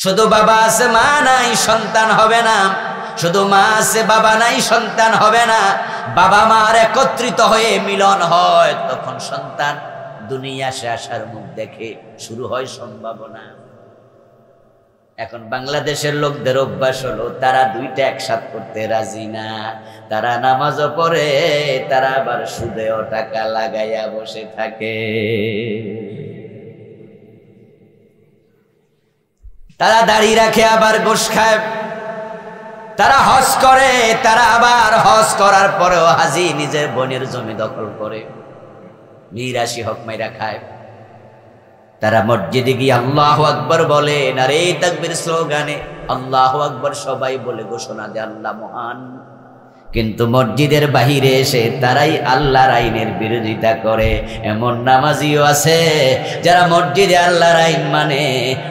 শুধু বাবা আছে মা নাই সন্তান হবে না, শুধু মা আছে বাবা নাই সন্তান হবে না। বাবা মার একত্রিত হয়ে মিলন হয়, তখন সন্তান দুনিয়াতে আসার মুখ দেখে শুরু হয় সম্ভাবনা। এখন বাংলাদেশের লোকদের অভ্যাস হলো তারা দুইটা একসাথে করতে রাজি না। তারা নামাজও পড়ে, তারা আবার সুদেও টাকা লাগাইয়া বসে থাকে। তারা দাড়ি রাখে আবার গোশ খায়, তারা হজ করে, তারা আবার হজ করার পরেও হাজি নিজের বোনের জমি দখল করে মিরাশি হক মাইরা খায়। তারা মসজিদে গিয়ে আল্লাহু আকবার বলেন, আর এই তাকবীর স্লোগানে আল্লাহু আকবার সবাই বলে ঘোষণা দেয় আল্লাহ মহান। কিন্তু মসজিদের বাহিরে এসে তারাই আল্লাহর আইনের বিরোধিতা করে। এমন নামাজিও আছে যারা মসজিদে আল্লাহর আইন মানে,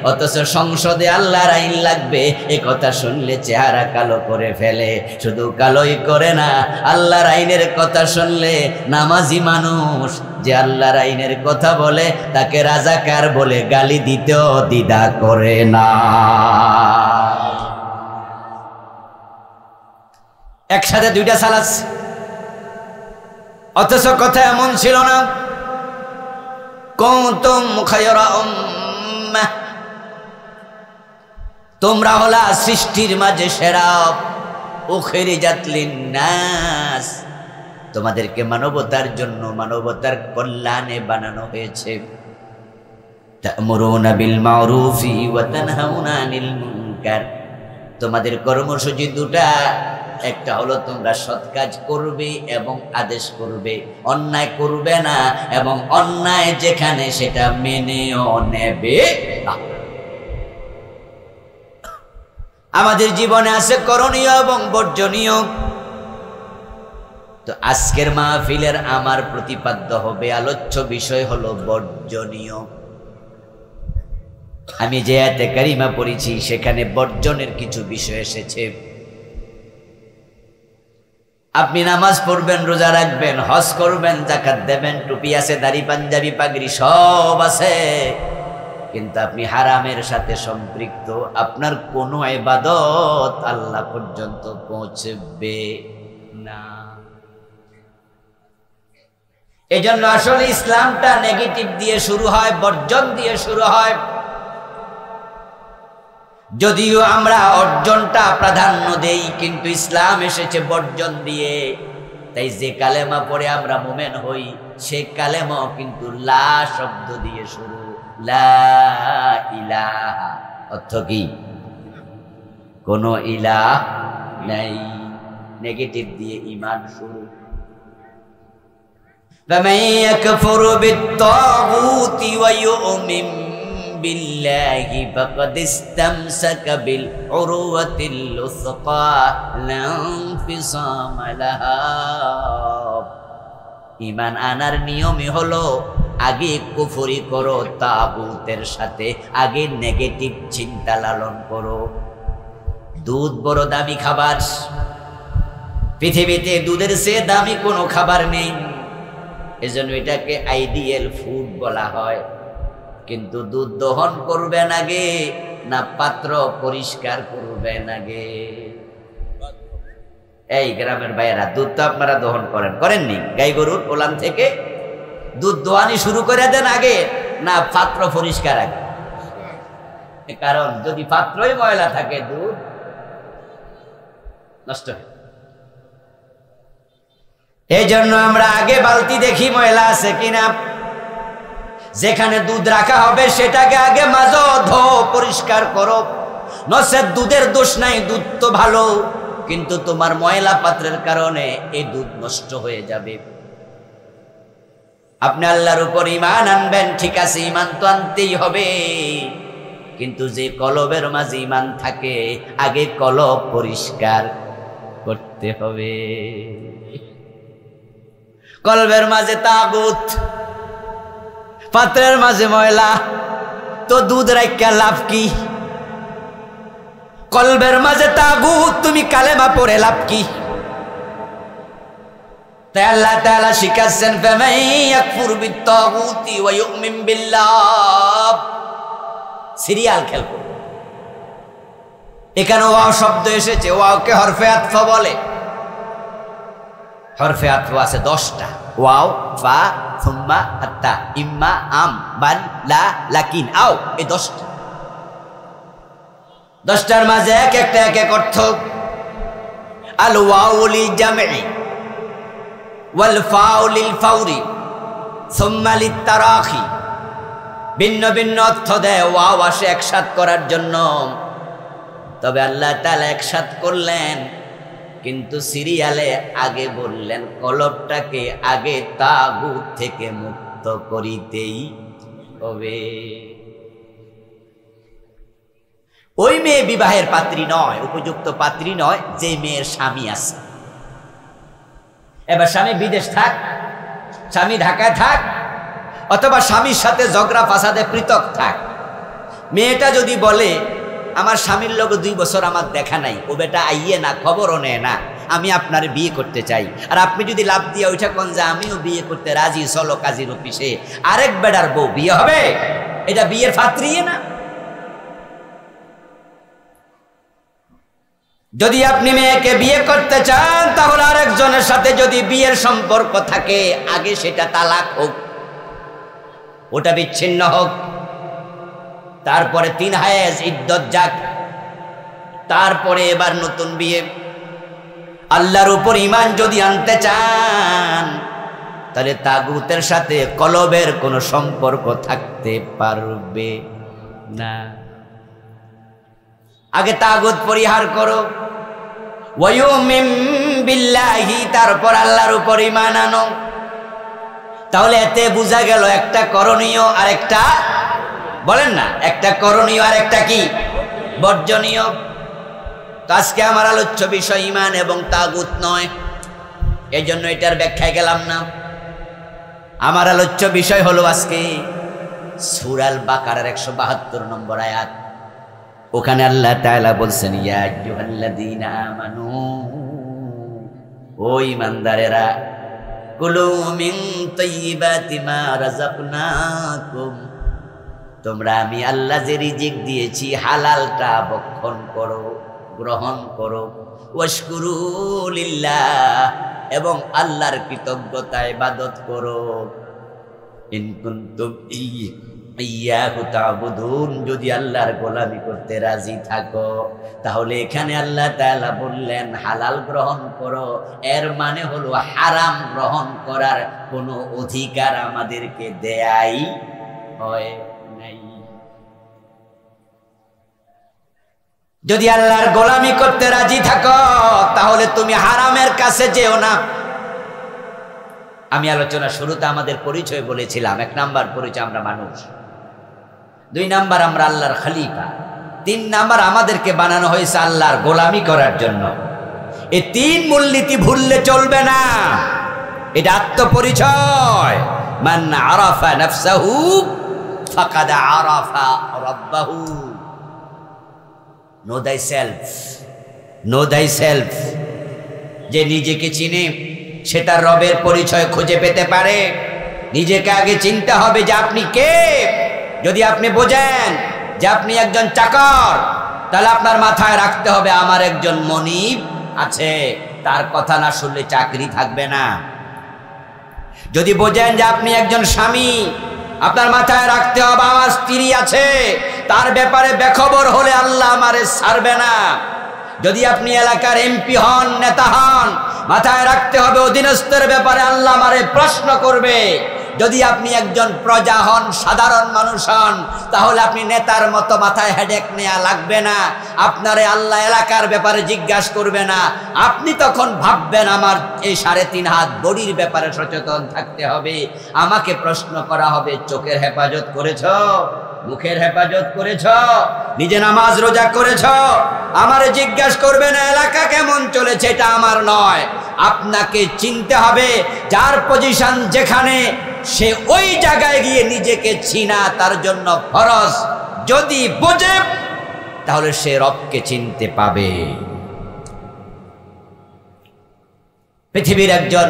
অথচ সংসদে আল্লাহর আইন লাগবে এ কথা শুনলে চেহারা কালো করে ফেলে। শুধু কালোই করে না, আল্লাহর আইনের কথা শুনলে নামাজি মানুষ যে আল্লাহর আইনের কথা বলে তাকে রাজাকার বলে গালি দিতেও দ্বিধা করে না। একসাথে দুইটা চালাচ্ছে, অথচ কথা এমন ছিল না। কুনতুম খায়রা উম্মাহ, তোমরা হলা সৃষ্টির মাঝে সেরা। উখরিজাত লিন্নাস, তোমাদেরকে মানবতার জন্য, মানবতার কল্যাণে বানানো হয়েছে। তা'মুরুনা বিল মা'রুফি ওয়া তানহাউনা আনিল মুনকার, তোমাদের কর্মসূচি দুটা। একটা হলো তোমরা সৎ কাজ করবে এবং আদেশ করবে, অন্যায় করবে না, এবং অন্যায় যেখানে সেটা মেনেও নেবে না। আমাদের জীবনে আছে করণীয় এবং বর্জনীয়। তো আজকের মাহফিলের আমার প্রতিপাদ্য হবে, আলোচ্য বিষয় হলো বর্জনীয়। আমি যে আয়াতে কারিমা পড়েছি সেখানে বর্জনের কিছু বিষয় এসেছে। আপনি নামাজ পড়বেন, রোজা রাখবেন, হজ করবেন, যাকাত দেবেন, টুপি আছে, দাড়ি, পাঞ্জাবি, পাগড়ি সব আছে, কিন্তু আপনি হারামের সাথে সম্পৃক্ত। আপনার কোনো ইবাদত আল্লাহ পর্যন্ত পৌঁছবে না। এজন্য আসলে ইসলামটা নেগেটিভ দিয়ে শুরু হয়, বর্জন দিয়ে শুরু হয়। যদিও আমরা অর্জনটা প্রাধান্য দেই, কিন্তু ইসলাম এসেছে বর্জন দিয়ে। তাই যে কালেমা পড়ে আমরা মুমিন হই, সে কালেমাও কিন্তু লা শব্দ দিয়ে শুরু। লা ইলাহা অর্থ কি? কোনো ইলাহ নাই, নেগেটিভ দিয়ে ঈমান শুরু। ফামান ইয়াকফুরু বিত-তাগুতি ওয়া ইউমিন বিল্লাহি ফাকাদ ইসতামসাকা বিল উরওয়াতিল উসকা লা ইনফিসামা লাহা। ঈমান আনার নিয়মই হলো আগে কুফরি করো তাগুতের সাথে, আগে নেগেটিভ চিন্তা লালন করো। দুধ বড় দামি খাবার, পৃথিবীতে দুধের চেয়ে দামি কোনো খাবার নেই, এজন্য এটাকে আইডিয়াল ফুড বলা হয়। কিন্তু দুধ দহন করবেন আগে না পাত্র পরিষ্কার করবেন আগে? এই গ্রামের ভাইয়েরা, দুধ তো আপনারা দহন করেননি? গাই গরুর ওলান থেকে দুধ দোয়ানি শুরু করে দেন আগে না পাত্র পরিষ্কার আগে? কারণ যদি পাত্রই ময়লা থাকে দুধ নষ্ট হয়। এই জন্য আমরা আগে বালতি দেখি ময়লা আছে কিনা। যেখানে দুধ রাখা হবে সেটাকে আগে মাজো, ধো, পরিষ্কার করো। নচেৎ দুধের দোষ নাই, দুধ তো ভালো, কিন্তু তোমার ময়লা পাত্রের কারণে এই দুধ নষ্ট হয়ে যাবে। আপনি আল্লাহর উপর ঈমান আনবেন, ঠিক আছে, ঈমান তো আনতেই হবে, কিন্তু যে কলবের মাঝে ঈমান থাকে আগে কলব পরিষ্কার করতে হবে। কলবের মাঝে তাগুত, পাত্রের মাঝে ময়লা, তো দুধ রাখা লাভ কি? কলবের মাঝে তাগুত, তুমি কালেমা পড়ে লাভ কি? তাই আল্লাহ তাআলা শিখাচ্ছেন, ফামান ইয়াকফুর বিত-তাগুতি ওয়া ইউমিন বিল্লাহ। সিরিয়াল খেল করো, এখানে ওয়াও শব্দ এসেছে, ওয়াওকে হরফে আতফ বলে। হরফে আতফ আছে 10টা, ওয়াও, ফা, সুম্মা, আত্তা, ইম্মা, আম, বাল, লা, লাকিন, আও, এই 10টা। 10টার মাঝে এক একটা এক এক অর্থ। আল ওয়াউ লিল জামঈ ওয়াল ফাউ লিল ফাওরি সুম্মা লিত তারাখি। ভিন্ন ভিন্ন অর্থ দেয়। ওয়াও আসে একসাথ করার জন্য, তবে আল্লাহ তাআলা একসাথ করলেন, কিন্তু সিরিয়ালে আগে বললেন কলবটাকে আগে তাগুত থেকে মুক্ত করিতেই হবে। ওই মেয়ে বিবাহের পাত্রী নয়, উপযুক্ত পাত্রী নয় যে মেয়ের স্বামী আছে। এবার স্বামী বিদেশ থাক, স্বামী ঢাকায় থাক, অথবা স্বামীর সাথে ঝগড়া ফাসাদে পৃথক থাক, মেয়েটা যদি বলে আমার স্বামীর লোক 2 বছর আমার দেখা নাই, ও বেটা আইয়ে না, খবরও নেয় না, আমি আপনার বিয়ে করতে চাই, আর আপনি যদি লাভ দিয়ে ওইটা কোন যে আমিও বিয়ে করতে রাজি, চলো কাজীর অফিসে, আরেক বেটার বউ বিয়ে হবে, এটা বিয়ের পাত্রী না? যদি আপনি মেয়েকে বিয়ে করতে চান, তাহলে আরেকজনের সাথে যদি বিয়ের সম্পর্ক থাকে, আগে সেটা তালাক হোক, ওটা বিচ্ছিন্ন হোক, তারপরে 3 হায়েজ ইদ্দত যাক, তারপরে এবার নতুন বিয়ে। আল্লাহর উপর ঈমান যদি আনতে চান, তাহলে তাগুতের সাথে কলবের কোনো সম্পর্ক থাকতে পারবে না। আগে তাগুত পরিহার করো, ওয়ায়ুমিন বিল্লাহি, তারপর আল্লাহর উপর ঈমান আনো। তাহলে এতে বোঝা গেল একটা করণীয় আর একটা, বলেন না, একটা করণীয় আর একটা কি বর্জনীয়। তো আজকে আমার আলোচ্য বিষয় ঈমান এবং তাগুত নয়, এই জন্য এটার ব্যাখ্যায় গেলাম না। আমার আলোচ্য বিষয় হলো আজকে সূরা আল বাকারার 172 নম্বর আয়াত। ওখানে আল্লাহ তাআলা বলছেন, ইয়া আইয়ুহাল্লাযীনা আমানু, ও ঈমানদারেরা, কুলু মিন তাইয়্যিবাতি মা রাযাকনাকুম, তোমরা আমি আল্লাহ যে রিজিক দিয়েছি হালালটা ভক্ষণ করো, গ্রহণ করো। ওয়াশকুরু লিল্লাহ, এবং আল্লাহর কৃতজ্ঞতা ইবাদত করো। ইন কুনতুম ইয়াহু তা'বুদুন, যদি আল্লাহর গোলামি করতে রাজি থাকো। তাহলে এখানে আল্লাহ তাআলা বললেন হালাল গ্রহণ করো, এর মানে হলো হারাম গ্রহণ করার কোনো অধিকার আমাদেরকে দেয়াই হয় নাই। যদি আল্লাহর গোলামি করতে রাজি থাকো, তাহলে তুমি হারামের কাছে যেও না। আমি আলোচনা শুরুতে আমাদের পরিচয় বলেছিলাম, 1 নাম্বার পরিচয় আমরা মানুষ, 2 নাম্বার আমরা আল্লাহর খলিফা, 3 নাম্বার আমাদেরকে বানানো হয়েছে আল্লাহর গোলামি করার জন্য। এই 3 মূলনীতি ভুললে চলবে না। এটা আত্মপরিচয়। মান আরাফা নাফসাহু ফাকাদ আরাফা রাব্বাহু। Know thy self, know thy self. যে নিজেকে চিনে সে তার রবের পরিচয় খুঁজে পেতে পারে। নিজেকে আগে চিনতে হবে যে আপনি কে। যদি আপনি বোঝেন যে আপনি একজন চাকর, তাহলে আপনার মাথায় রাখতে হবে আমার একজন মনিব আছে, তার কথা না শুনলে চাকরি থাকবে না। যদি বোঝেন যে আপনি একজন স্বামী, আপনার মাথায় রাখতে হবে আমার স্ত্রী আছে, তার ব্যাপারে বেখবর হলে আল্লাহ আমারে ছাড়বে না। যদি আপনি এলাকার এমপি হন, নেতা হন, মাথায় রাখতে হবে অধীনস্থের ব্যাপারে আল্লাহ আমারে প্রশ্ন করবে। যদি আপনি একজন প্রজা হন, সাধারণ মানুষ হন, তাহলে আপনি নেতার মতো মাথায় হেডেক নেওয়া লাগবে না। আপনারে আল্লাহ এলাকার ব্যাপারে জিজ্ঞাসা করবে না। আপনি তখন ভাববেন আমার এই 3.5 হাত বডির ব্যাপারে সচেতন থাকতে হবে। আমাকে প্রশ্ন করা হবে, চোখের হেফাজত করেছ, মুখের হেফাজত করেছ, নিজে নামাজ রোজা করেছ। আমারে জিজ্ঞাসা করবে না এলাকা কেমন চলেছে, এটা আমার নয়। আপনাকে চিনতে হবে যার পজিশন যেখানে, সে ওই জায়গায় গিয়ে নিজেকে চিনা তার জন্য ফরজ। যদি বোঝে তাহলে সে রবকে চিনতে পাবে। পৃথিবীর একজন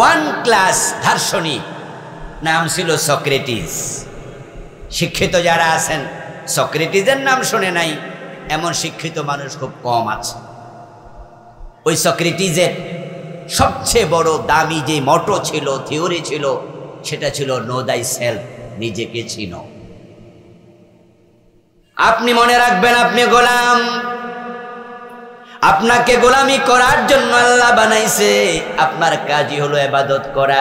1 ক্লাস দার্শনিক, নাম ছিল সক্রেটিস। শিক্ষিত যারা আছেন সক্রেটিসের নাম শুনে নাই, এমন শিক্ষিত মানুষ খুব কম আছে। ওই সক্রেটিসের সবচেয়ে বড় দামি যে মটো ছিল, থিওরি ছিল, সেটা ছিল নো দাই সেলফ, নিজেকে চিনো। আপনি মনে রাখবেন আপনি গোলাম, আপনাকে গোলামি করার জন্য আল্লাহ বানাইছে, আপনার কাজই হলো ইবাদত করা।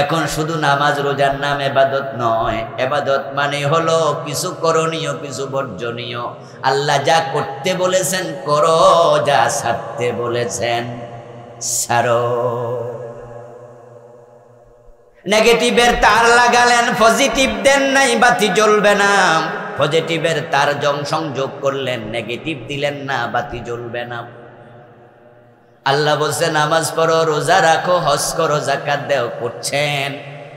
এখন শুধু নামাজ রোজার নাম ইবাদত নয়, ইবাদত মানে হলো কিছু করণীয় কিছু বর্জনীয়। আল্লাহ যা করতে বলেছেন করো, যা ছাড়তে বলেছেন ছাড়ো। নেগেটিভের তার লাগালেন, পজিটিভ দেন নাই, বাতি জ্বলবে না। পজিটিভের তার সংযোগ করলেন, নেগেটিভ দিলেন না, বাতি জ্বলবে না। আল্লাহ বলছে নামাজ পড়ো, রোজা রাখো, হজ করো, যাকাত দাও, করছেন,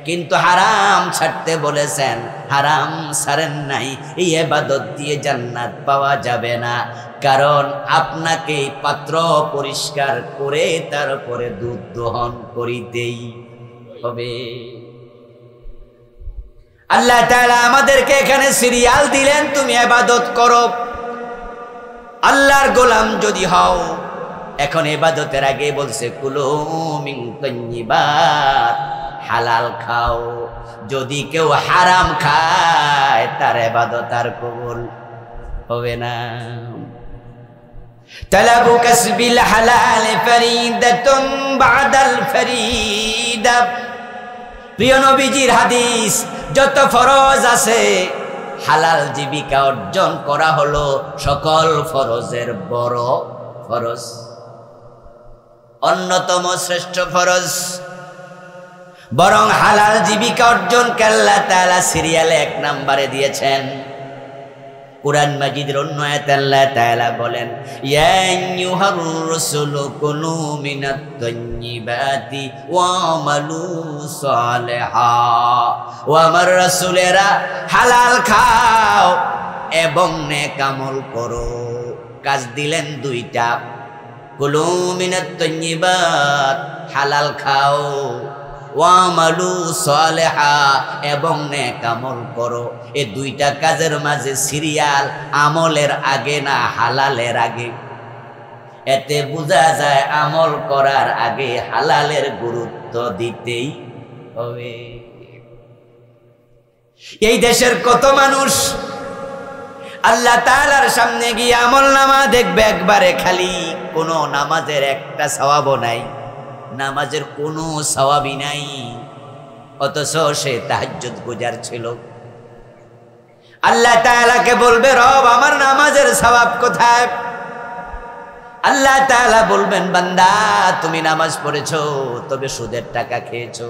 কিন্তু হারাম ছাড়তে বলেছেন, হারাম ছাড়েন নাই। এই ইবাদত দিয়ে জান্নাত পাওয়া যাবে না, কারণ আপনাকে পাত্র পরিষ্কার করে তারপরে দুধ দহন করিতেই হবে। আল্লাহ তাআলা আমাদেরকে এখানে সিরিয়াল দিলেন, তুমি ইবাদত করো। আল্লাহর গোলাম যদি হও, এখন ইবাদতের আগে বলছে কুলু মিন তাইয়্যিবাত, হালাল খাও। যদি কেউ হারাম খায় তার ইবাদত আর কবুল হবে না। তালাবু কাসবিল হালাল ফরিদাতুম বাদাল ফরিদা। প্রিয় নবীজির হাদিস, যত ফরজ আছে হালাল জীবিকা অর্জন করা হলো সকল ফরজের বড় ফরজ, অন্যতম শ্রেষ্ঠ ফরজ। বরং হালাল জীবিকা অর্জনকে আল্লাহ তাআলা সিরিয়ালে 1 নম্বরে দিয়েছেন। কুরআন মাজিদের অন্য আয়াতে আল্লাহ তাআলা বলেন, ইয়া আইয়ুহার রাসূলু কুলু মিনাত তাইয়্যিবাতি ওয়ামালু সালিহা। ও আমার রাসূলেরা, হালাল খাও এবং নেক আমল করো। কাজ দিলেন 2টা, কুলু মিনাত তাইয়্যিবাত, হালাল খাও, ওয়ামালু সালিহা, এবং নেক আমল করো। এই 2টা কাজের মাঝে সিরিয়াল আমলের আগে না হালালের আগে। এতে বোঝা যায় আমল করার আগে হালালের গুরুত্ব দিতেই হবে। এই দেশের কত মানুষ আল্লাহ তাআলার সামনে গিয়ে আমলনামা দেখবে একবারে খালি, কোনো নামাজের একটা সওয়াবও নাই, নামাজের কোনো সওয়াবই নাই, অথচ সে তাহাজ্জুদ গুজার ছিল। আল্লাহ তাআলাকে বলবে, রব আমার নামাজের সওয়াব কোথায়? আল্লাহ তাআলা বলবেন, বান্দা তুমি নামাজ পড়েছো, তবে সুদের টাকা খেয়েছো।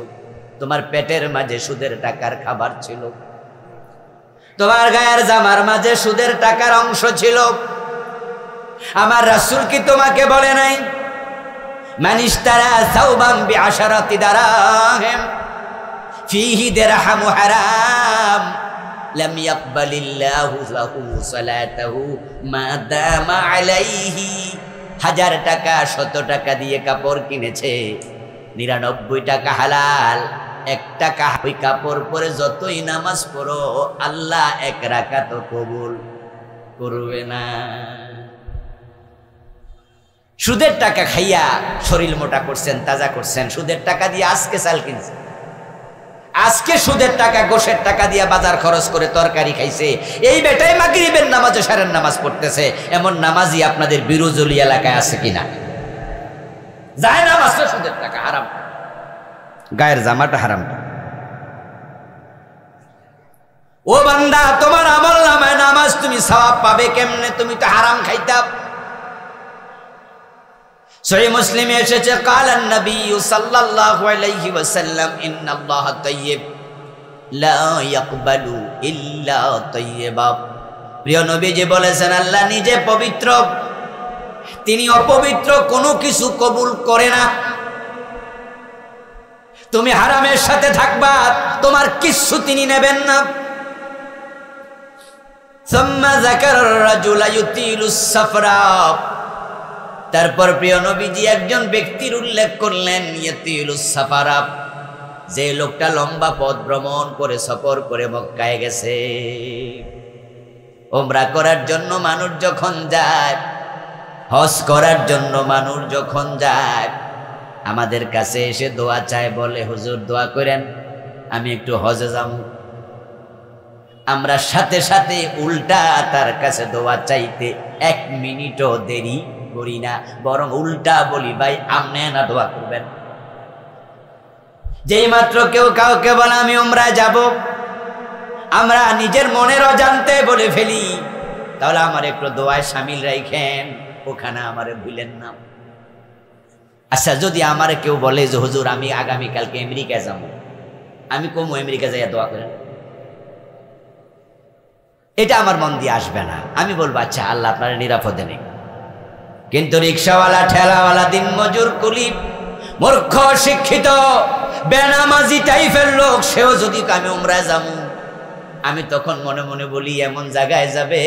তোমার পেটের মাঝে সুদের টাকার খাবার ছিল, তোমার গায়ের জামার মাঝে সুদের টাকার অংশ ছিল। আমার রাসূল কি তোমাকে বলে নাই, মান ইশতারা সাওবান বিআশারাতি দারাহিম ফীহি দিরহামু হারাম লাম ইয়াকবালিল্লাহু লাহু সালাতাহু মা দামা আলাইহি। 1000 টাকা 100 টাকা দিয়ে কাপড় কিনেছে, 99 টাকা হালাল, 1 টাকা ওই কাপড় পরে যতই নামাজ পড়ো আল্লাহ 1 রাকাত কবুল করবে না। সুদের টাকা খাইয়া শরীর মোটা করছেন, তাজা করছেন, সুদের টাকা দিয়ে আজকে চাল কিনছেন, আজকে সুদের টাকা গোশের টাকা দিয়ে বাজার খরচ করে তরকারি খাইছে। এই বেটাই মাগরিবের নামাজ ও সারের নামাজ পড়তেছে। এমন নামাজি আপনাদের বিরোজলি এলাকায় আছে কিনা? যায় নামাজ তো সুদের টাকা, হারাম, গায়ের জামাটা হারাম। ও বান্দা, তোমার আমল নামায় নামাজ তুমি সওয়াব পাবে কেমনে? তুমি তো হারাম খাইতা। সহিহ মুসলিমে এসেছে, কালান নবী সাল্লাল্লাহু আলাইহি ওয়াসাল্লাম, ইন্নাল্লাহা তাইয়্যিব লা ইয়াকবালু ইল্লা তাইয়্যিবা। প্রিয় নবীজি বলেছেন, আল্লাহ নিজে পবিত্র, তিনি অপবিত্র কোনো কিছু কবুল করে না। তুমি হারামের সাথে থাকবা, তোমার কিছু তিনি নেবেন না। সুম্মা যাকারা রাজুলা ইউতিলুস সাফরা। তারপর প্রিয় নবীজি একজন ব্যক্তির উল্লেখ করলেন, ইউতিলুস সাফারা, যে লোকটা লম্বা পথ ভ্রমণ করে সফর করে মক্কায় গেছে। উমরা করার জন্য মানুষ যখন যায়, হজ করার জন্য মানুষ যখন যায়, আমাদের কাছে এসে দোয়া চায়, বলে হুজুর দোয়া করেন আমি একটু হজে যাব। আমরা সাথে সাথে উল্টা তার কাছে দোয়া চাইতে 1 মিনিটও দেরি করি না, বরং উল্টা বলি ভাই আপনি না দোয়া করবেন। যেই মাত্র কেউ কাউকে বলে আমি উমরায় যাব, আমরা নিজের মনের অজান্তে বলে ফেলি তাহলে আমার একটু দোয়ায় শামিল রাখেন, ওখানে আমারে ভুলেন না। আচ্ছা যদি আমার কেউ বলে যে হুজুর আমি আগামীকালকে আমেরিকা যাব, আমি কমু আমেরিকা যাইয়া দোয়া করেন, এটা আমার মন দিয়ে আসবে না। আমি বলবো আচ্ছা আল্লাহ আপনার নিরাপদে নেই। কিন্তু রিক্সাওয়ালা, ঠেলাওয়ালা, দিন মজুর, কুলি, মূর্খ, শিক্ষিত, বেনামাজি টাইপের লোক, সেও যদি আমি উমরায় যাবো, আমি তখন মনে মনে বলি এমন জায়গায় যাবে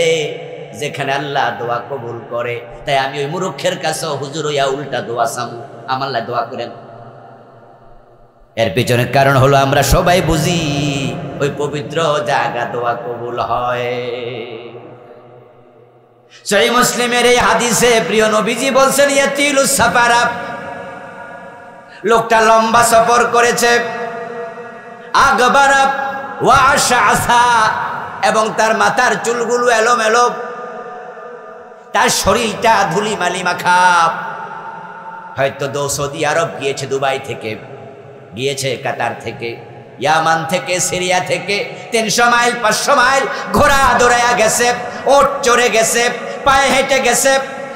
যেখানে আল্লাহ দোয়া কবুল করে। তাই আমি ওই মূর্খের কাছে হুজুর হইয়া উল্টা দোয়া চামু, আমার লাই দোয়া করেন। এর পিছনে কারণ হলো আমরা সবাই বুঝি ওই পবিত্র জায়গা দোয়া কবুল হয়। সহিহ মুসলিমের এই হাদিসে প্রিয় নবীজি বলছেন ইয়াতিলুস সাফারা, লোকটা লম্বা সফর করেছে, আগবারা ওয়া আশআসা, এবং তার মাথার চুলগুলো এলোমেলো, তার শরীরটা ধুলিমালি মাখা। হয়তো সৌদি আরব গিয়েছে, দুবাই থেকে গিয়েছে, কাতার থেকে, ইয়ামান থেকে, সিরিয়া থেকে, 300 মাইল 500 মাইল ঘোড়া দৌড়াইয়া গেছে, ওট চড়ে গেছে, পায়ে হেঁটে গেছে।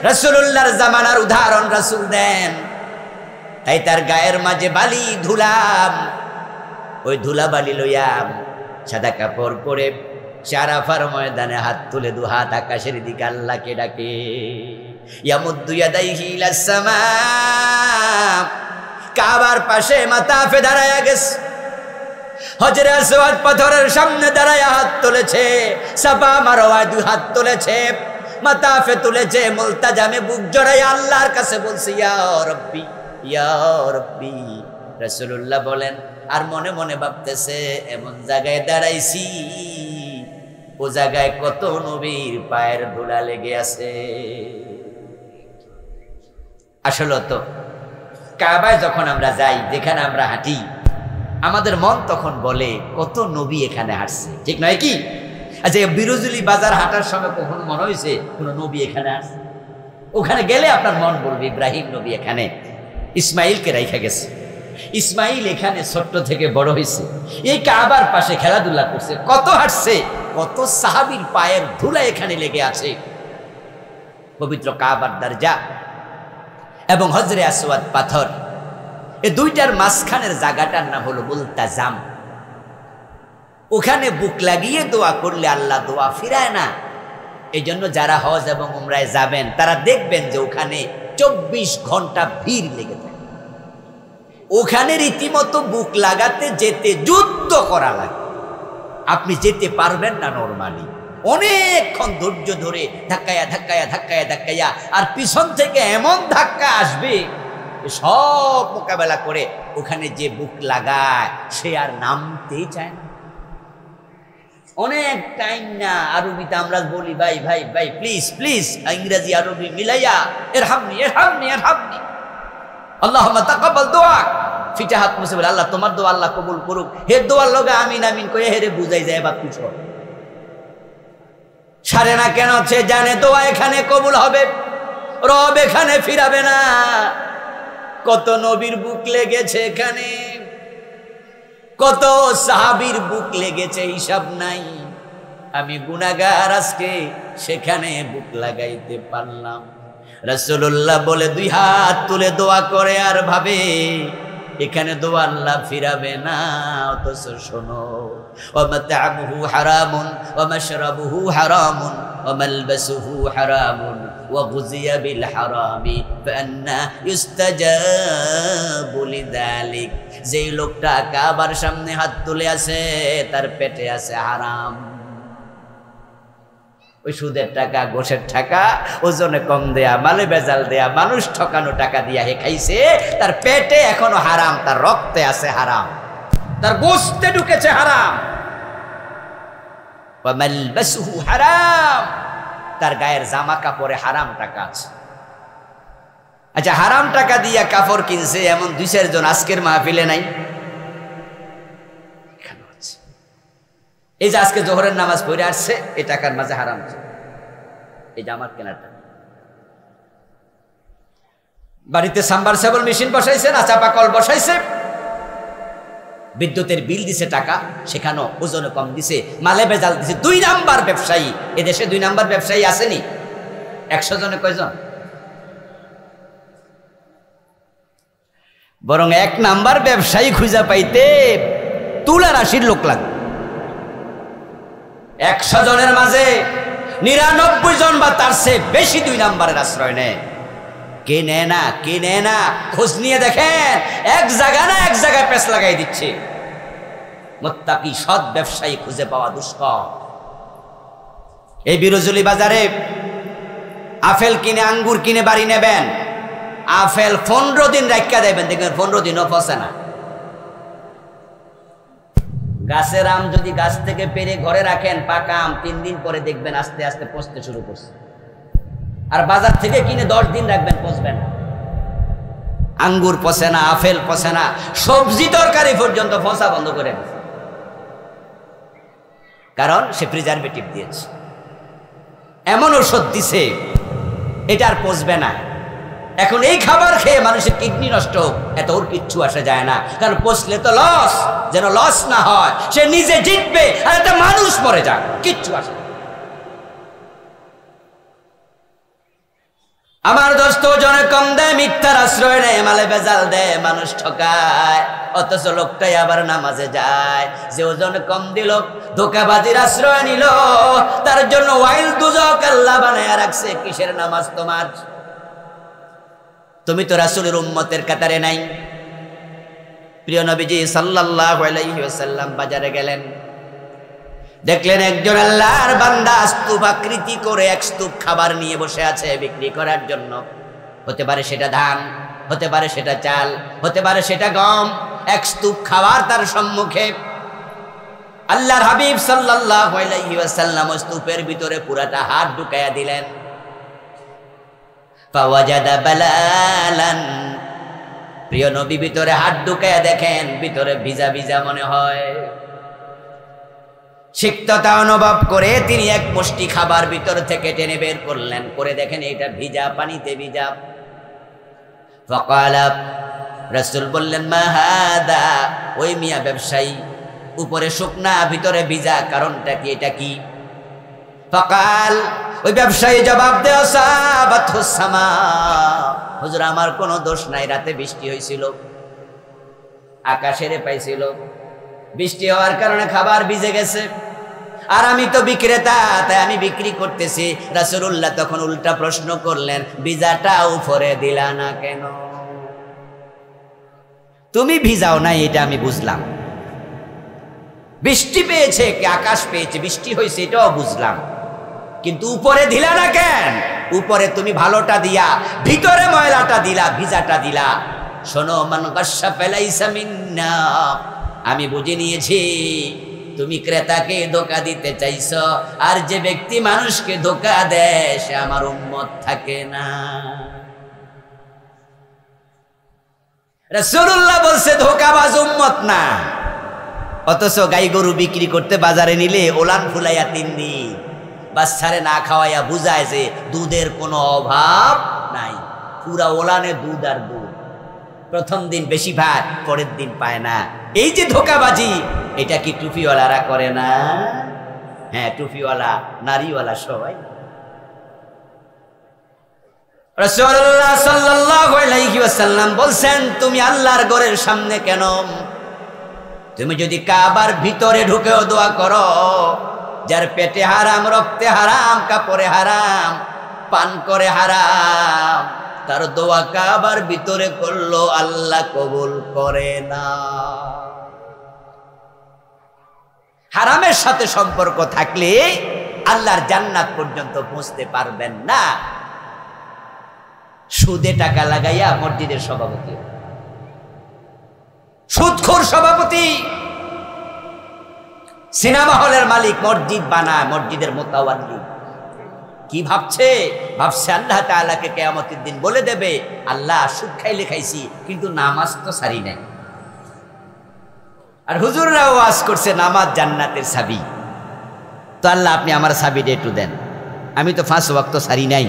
রাসূলুল্লাহর জামানার উদাহরণ রাসূল দেন। তাই তার গায়ের মাঝে বালি ধুলাম, ওই ধুলা বালি লইয়াম সাদা কাপড় পরে আরাফার ময়দানে হাত তুলে 2 হাত আকাশের দিকে আল্লাহকে ডাকে, ইয়ামুদ্দু ইয়াদাইহি ইলাস সামা, কাবার পাশে মাতাফে দাঁড়ায়া গেছে, হজরে আসওয়াদ পাথরের সামনে দাঁড়ায়া হাত তুলেছে, সাফা মারওয়ায় 2 হাত তুলেছে, মাতাফে তুলেছে, মুলতাজামে বুক জড়াইয়া আল্লাহর কাছে বলছে ইয়া রাব্বি ইয়া রাব্বি। রাসূলুল্লাহ বলেন আর মনে মনে ভাবতেছে এমন জায়গায় দাঁড়াইছি, ও জায়গায় কত নবীর পায়ের ধুলা লেগে আছে। আসলে তো কাবায় যখন আমরা যাই, যেখানে আমরা হাঁটি, আমাদের মন তখন বলে কত নবী এখানে হাঁটছে, ঠিক নয় কি? আচ্ছা বিরুজুলি বাজার হাঁটার সময় কখনো মনে হয়েছে কোন নবী এখানে আসছে? ওখানে গেলে আপনার মন বলবে ইব্রাহিম নবী এখানে ইসমাইলকে রাইখা গেছে, ইসমাইল এখানে ছোট্ট থেকে বড় হয়েছে, এই কাবার পাশে খেলাধুলা করছে, কত হাঁটছে, কত সাহাবীর পায়ের ধুলা এখানে লেগে আছে। পবিত্র কাবার দরজা এবং হজরে আসওয়াদ পাথর, এই দুইটার মাঝখানের জায়গাটার নাম হলো মুলতাজাম। ওখানে বুক লাগিয়ে দোয়া করলে আল্লাহ দোয়া ফিরায় না। এই জন্য যারা হজ এবং উমরায় যাবেন তারা দেখবেন যে ওখানে 24 ঘন্টা ভিড় লেগে থাকে। ওখানে রীতিমতো বুক লাগাতে যেতে যুদ্ধ করা লাগে, আপনি যেতে পারবেন না নরমালি, অনেকক্ষণ ধৈর্য ধরে ধাক্কায়া ধাক্কায়া ধাক্কায়া ধাক্কায়া, আর পিছন থেকে এমন ধাক্কা আসবে সব মোকাবেলা করে ওখানে যে বুক লাগায় সে আর নামতেই চায় না। অনেক টাইম না, আরবিতে আমরা বলি ভাই ভাই ভাই প্লিজ প্লিজ, ইংরেজি আরবি মিলাইয়া ইরহামনি ইরহামনি ইরহামনি, আল্লাহুম্মা তাকাব্বাল দোয়া, ফিটা হাত মুছে বলে আল্লাহ তোমার দোয়া আল্লাহ কবুল করুক। হে দোয়ার লগে আমিন আমিন কয়ে হেরে বুঝাই যায় বা কিছু সারে না কেন? সে জানে দোয়া এখানে কবুল হবে, রব এখানে ফিরাবে না। কত নবীর বুক লেগেছে এখানে, কত সাহাবীর বুক লেগেছে হিসাব নাই। আমি গুনাহগার, আজকে সেখানে বুক লাগাইতে পারলাম। রাসূলুল্লাহ বলে 2 হাত তুলে দোয়া করে আর ভাবে এখানে দোয়া আল্লাহ ফিরাবে না। অথচ শোনো, ওয়ামাতামুহু হারামুন ওয়ামাশরাবুহু হারামুন ওয়ামালবাসুহু হারামুন ওয়াগুযিয়া বিল হারামি ফান্না ইউস্তাজাবু লিযালিক। যেই লোকটা কাবার সামনে হাত তুলে আছে তার পেটে আছে হারাম। ওই সুদের টাকা, গোশের টাকা, ওজনে কম দেয়া, মালে বেজাল দেয়া, মানুষ ঠকানো টাকা দিয়া হে খাইছে, তার পেটে এখনো হারাম, তার রক্তে আছে হারাম, তার গোশতে ঢুকেছে হারাম। ওয়া মালবাসুহু হারাম, তার গায়ের জামা কাপড়ে হারাম টাকা আছে। আচ্ছা, হারাম টাকা দিয়া কাপড় কিনছে এমন 2-4 জন আজকের মাহফিলে নাই? এই যে আজকে জোহরের নামাজ পড়ে আসছে, এই টাকার মাঝে হারাম আছে, এই যে আমার কেনার টাকা। বাড়িতে সাবমার্সিবল মেশিন বসাইছে না চাপা কল বসাইছে, বিদ্যুতের বিল দিছে টাকা, সেখানেও ওজনে কম দিছে, মালে বেজাল দিছে। 2 নাম্বার ব্যবসায়ী। এদেশে 2 নাম্বার ব্যবসায়ী আসেনি? 100 জনে কয়জন? বরং 1 নাম্বার ব্যবসায়ী খুঁজা পাইতে তুলা রাশির লোক লাগবে। 100 জনের মাঝে 99 জন বা তার চেয়ে বেশি 2 নাম্বারের আশ্রয় নেয়। কে নেয় না, কে নেয় না, খোঁজ নিয়ে দেখেন। এক জায়গায় পেছ লাগাই দিচ্ছে। মুত্তাকি সৎ ব্যবসায়ী খুঁজে পাওয়া দুষ্কর। এই বিরজুলি বাজারে আপেল কিনে, আঙ্গুর কিনে বাড়ি নেবেন, আপেল 15 দিন রাখা দেবেন, দেখবেন 15 দিনও পচে না। গাছের আম যদি গাছ থেকে পেরে ঘরে রাখেন, পাকা আম 3 দিন পরে দেখবেন আস্তে আস্তে পচতে শুরু করছে। আর বাজার থেকে কিনে 10 দিন রাখবেন, পচবে না। আঙ্গুর পচে না, আপেল পচে না, সবজি তরকারি পর্যন্ত পচা বন্ধ করে দিয়েছে, কারণ সে প্রিজারভেটিভ দিয়েছে, এমন ওষুধ দিছে, এটা আর পচবে না। এখন এই খাবার খেয়ে মানুষের কিডনি নষ্ট হোক, এত ওর কিচ্ছু আসে যায় না, কারণ পচলে তো লস। যেন লস না হয়, সে নিজে জিতবে আর একটা মানুষ মরে যাক, কিচ্ছু আসে না। আমার দোস্ত জনে কম দেয়, মিথ্যার আশ্রয় নেয়, মালে বেজাল দেয়, মানুষ ঠকায়, অথচ লোকটাই আবার নামাজে যায়। যে ওজনে কম দিল, ধোঁকাবাজির আশ্রয় নিল, তার জন্য ওয়াইল দুজক আল্লাহ বানায়া রাখছে। কিসের নামাজ তোমার? তুমি তো রাসূলের উম্মতের কাতারে নাই। প্রিয় নবীজি সাল্লাল্লাহু আলাইহি ওয়াসাল্লাম বাজারে গেলেন, দেখলেন একজন আল্লাহর বান্দা স্তূপ আকৃতি করে 1 স্তূপ খাবার নিয়ে বসে আছে বিক্রি করার জন্য। হতে পারে সেটা ধান, হতে পারে সেটা চাল, হতে পারে সেটা গম। 1 স্তূপ খাবার তার সম্মুখে। আল্লাহর হাবিব সাল্লাল্লাহু আলাইহি ওয়াসাল্লাম স্তূপের ভিতরে পুরাটা হাত ঢুকায়া দিলেন। ফাওয়াজাদা বালালান, প্রিয় নবী ভিতরে হাত ঢুকায়া দেখেন ভিতরে ভিজা ভিজা মনে হয়। সিক্ততা অনুভব করে তিনি 1 মুষ্টি খাবার ভিতর থেকে টেনে বের করলেন, করে দেখেন এটা ভিজা, পানিতে ভিজা। ফাকালা, রাসূল বললেন, মা হাদা, ওই মিয়া ব্যবসায়ী, উপরে শুকনা ভিতরে ভিজা, কারণটা কি, এটা কি? ফাকাল, ওই ব্যবসায়ী জবাব দেয়, সাবাতুস সামা, হুজুর আমার কোনো দোষ নাই, রাতে বৃষ্টি হয়েছিল, আকাশেরে পাইছিল, বৃষ্টি হওয়ার কারণে খাবার ভিজে গেছে, আর আমি তো বিক্রেতা, তাই আমি বিক্রি করতেছি। রাসূলুল্লাহ তখন উল্টা প্রশ্ন করলেন, ভিজাটা উপরে দিলা না কেন? তুমি ভিজাও নাই এটা আমি বুঝলাম, বৃষ্টি পেয়েছে কি আকাশ পেয়েছে, বৃষ্টি হয়েছে এটাও বুঝলাম, কিন্তু উপরে দিলা না কেন? উপরে তুমি ভালোটা দিয়া ভিতরে ময়লাটা দিলা, ভিজাটা দিলা। শোনো, মান গাশশা ফালাইসা মিন্না, আমি বুঝে নিয়েছি তুমি ক্রেতাকে ধোঁকা দিতে চাইছো, আর যে ব্যক্তি মানুষকে ধোঁকা দেয় সে আমার উম্মত থাকে না। রাসূলুল্লাহ বলছে ধোঁকাবাজ উম্মত না, অথচ গাই গরু বিক্রি করতে বাজারে নিলে ওলান ফুলাইয়া 3 দিন, বাচ্চারে না খাওয়াইয়া বুঝায় যে দুধের কোনো অভাব নাই, পুরা ওলানে দুধ আর দুধ, প্রথম দিন বেশি ভাত, পরের দিন পায় না। এই যে ধোঁকাবাজি, এটা কি টুপিওয়ালারা করে না? হ্যাঁ, টুপিওয়ালা, নারীওয়ালা সবাই। রাসূলুল্লাহ সাল্লাল্লাহু আলাইহি ওয়াসাল্লাম বলছেন, তুমি আল্লাহর ঘরের সামনে কেন? তুমি যদি কাবার ভিতরে ঢুকেও দোয়া করো, যার পেটে হারাম, রক্তে হারাম, কাপড়ে হারাম, পান করে হারাম, তার দোয়া কাবার ভিতরে করলো আল্লাহ কবুল করে না। হারামের সাথে সম্পর্ক থাকলে আল্লাহর জান্নাত পর্যন্ত পৌঁছতে পারবেন না। সুদে টাকা লাগাইয়া মসজিদের সভাপতি, সুদখোর সভাপতি, সিনেমা হলের মালিক মসজিদ বানায়, মসজিদের মোতাওয়াল্লি। কি ভাবছে? ভাবছে আল্লাহ তাআলাকে কিয়ামতের দিন বলে দেবে, আল্লাহ সুদ খাইলে খাইছি কিন্তু নামাজ তো সারি নাই। আর হুজুররাও ওয়াজ করছে নামাজ জান্নাতের চাবি। তো আল্লাহ আপনি আমার চাবিটা একটু দেন, আমি তো 5 ওয়াক্ত সারি নাই।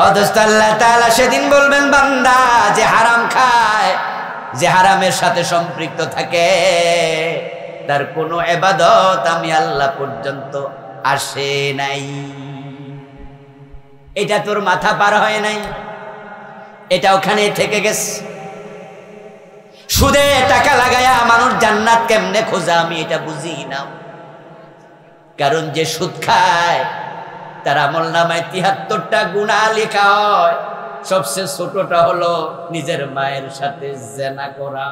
অথচ আল্লাহ তাআলা সেদিন বলবেন, বান্দা যে হারাম খায়, যে হারামের সাথে সম্পৃক্ত থাকে, তার কোনো ইবাদত আমি আল্লাহ পর্যন্ত আসে নাই। এটা তোর মাথা পার হয় নাই, এটা ওখানে থেকে গেছে। সুদে টাকা লাগায়া মানুষ জান্নাত কেমনে খোঁজা আমি এটা বুঝি না। কারণ যে সুদ খায় তার আমলনামায় 73টা গুনাহ লেখা হয়। সবচেয়ে ছোটটা হলো নিজের মায়ের সাথে জিনা করা।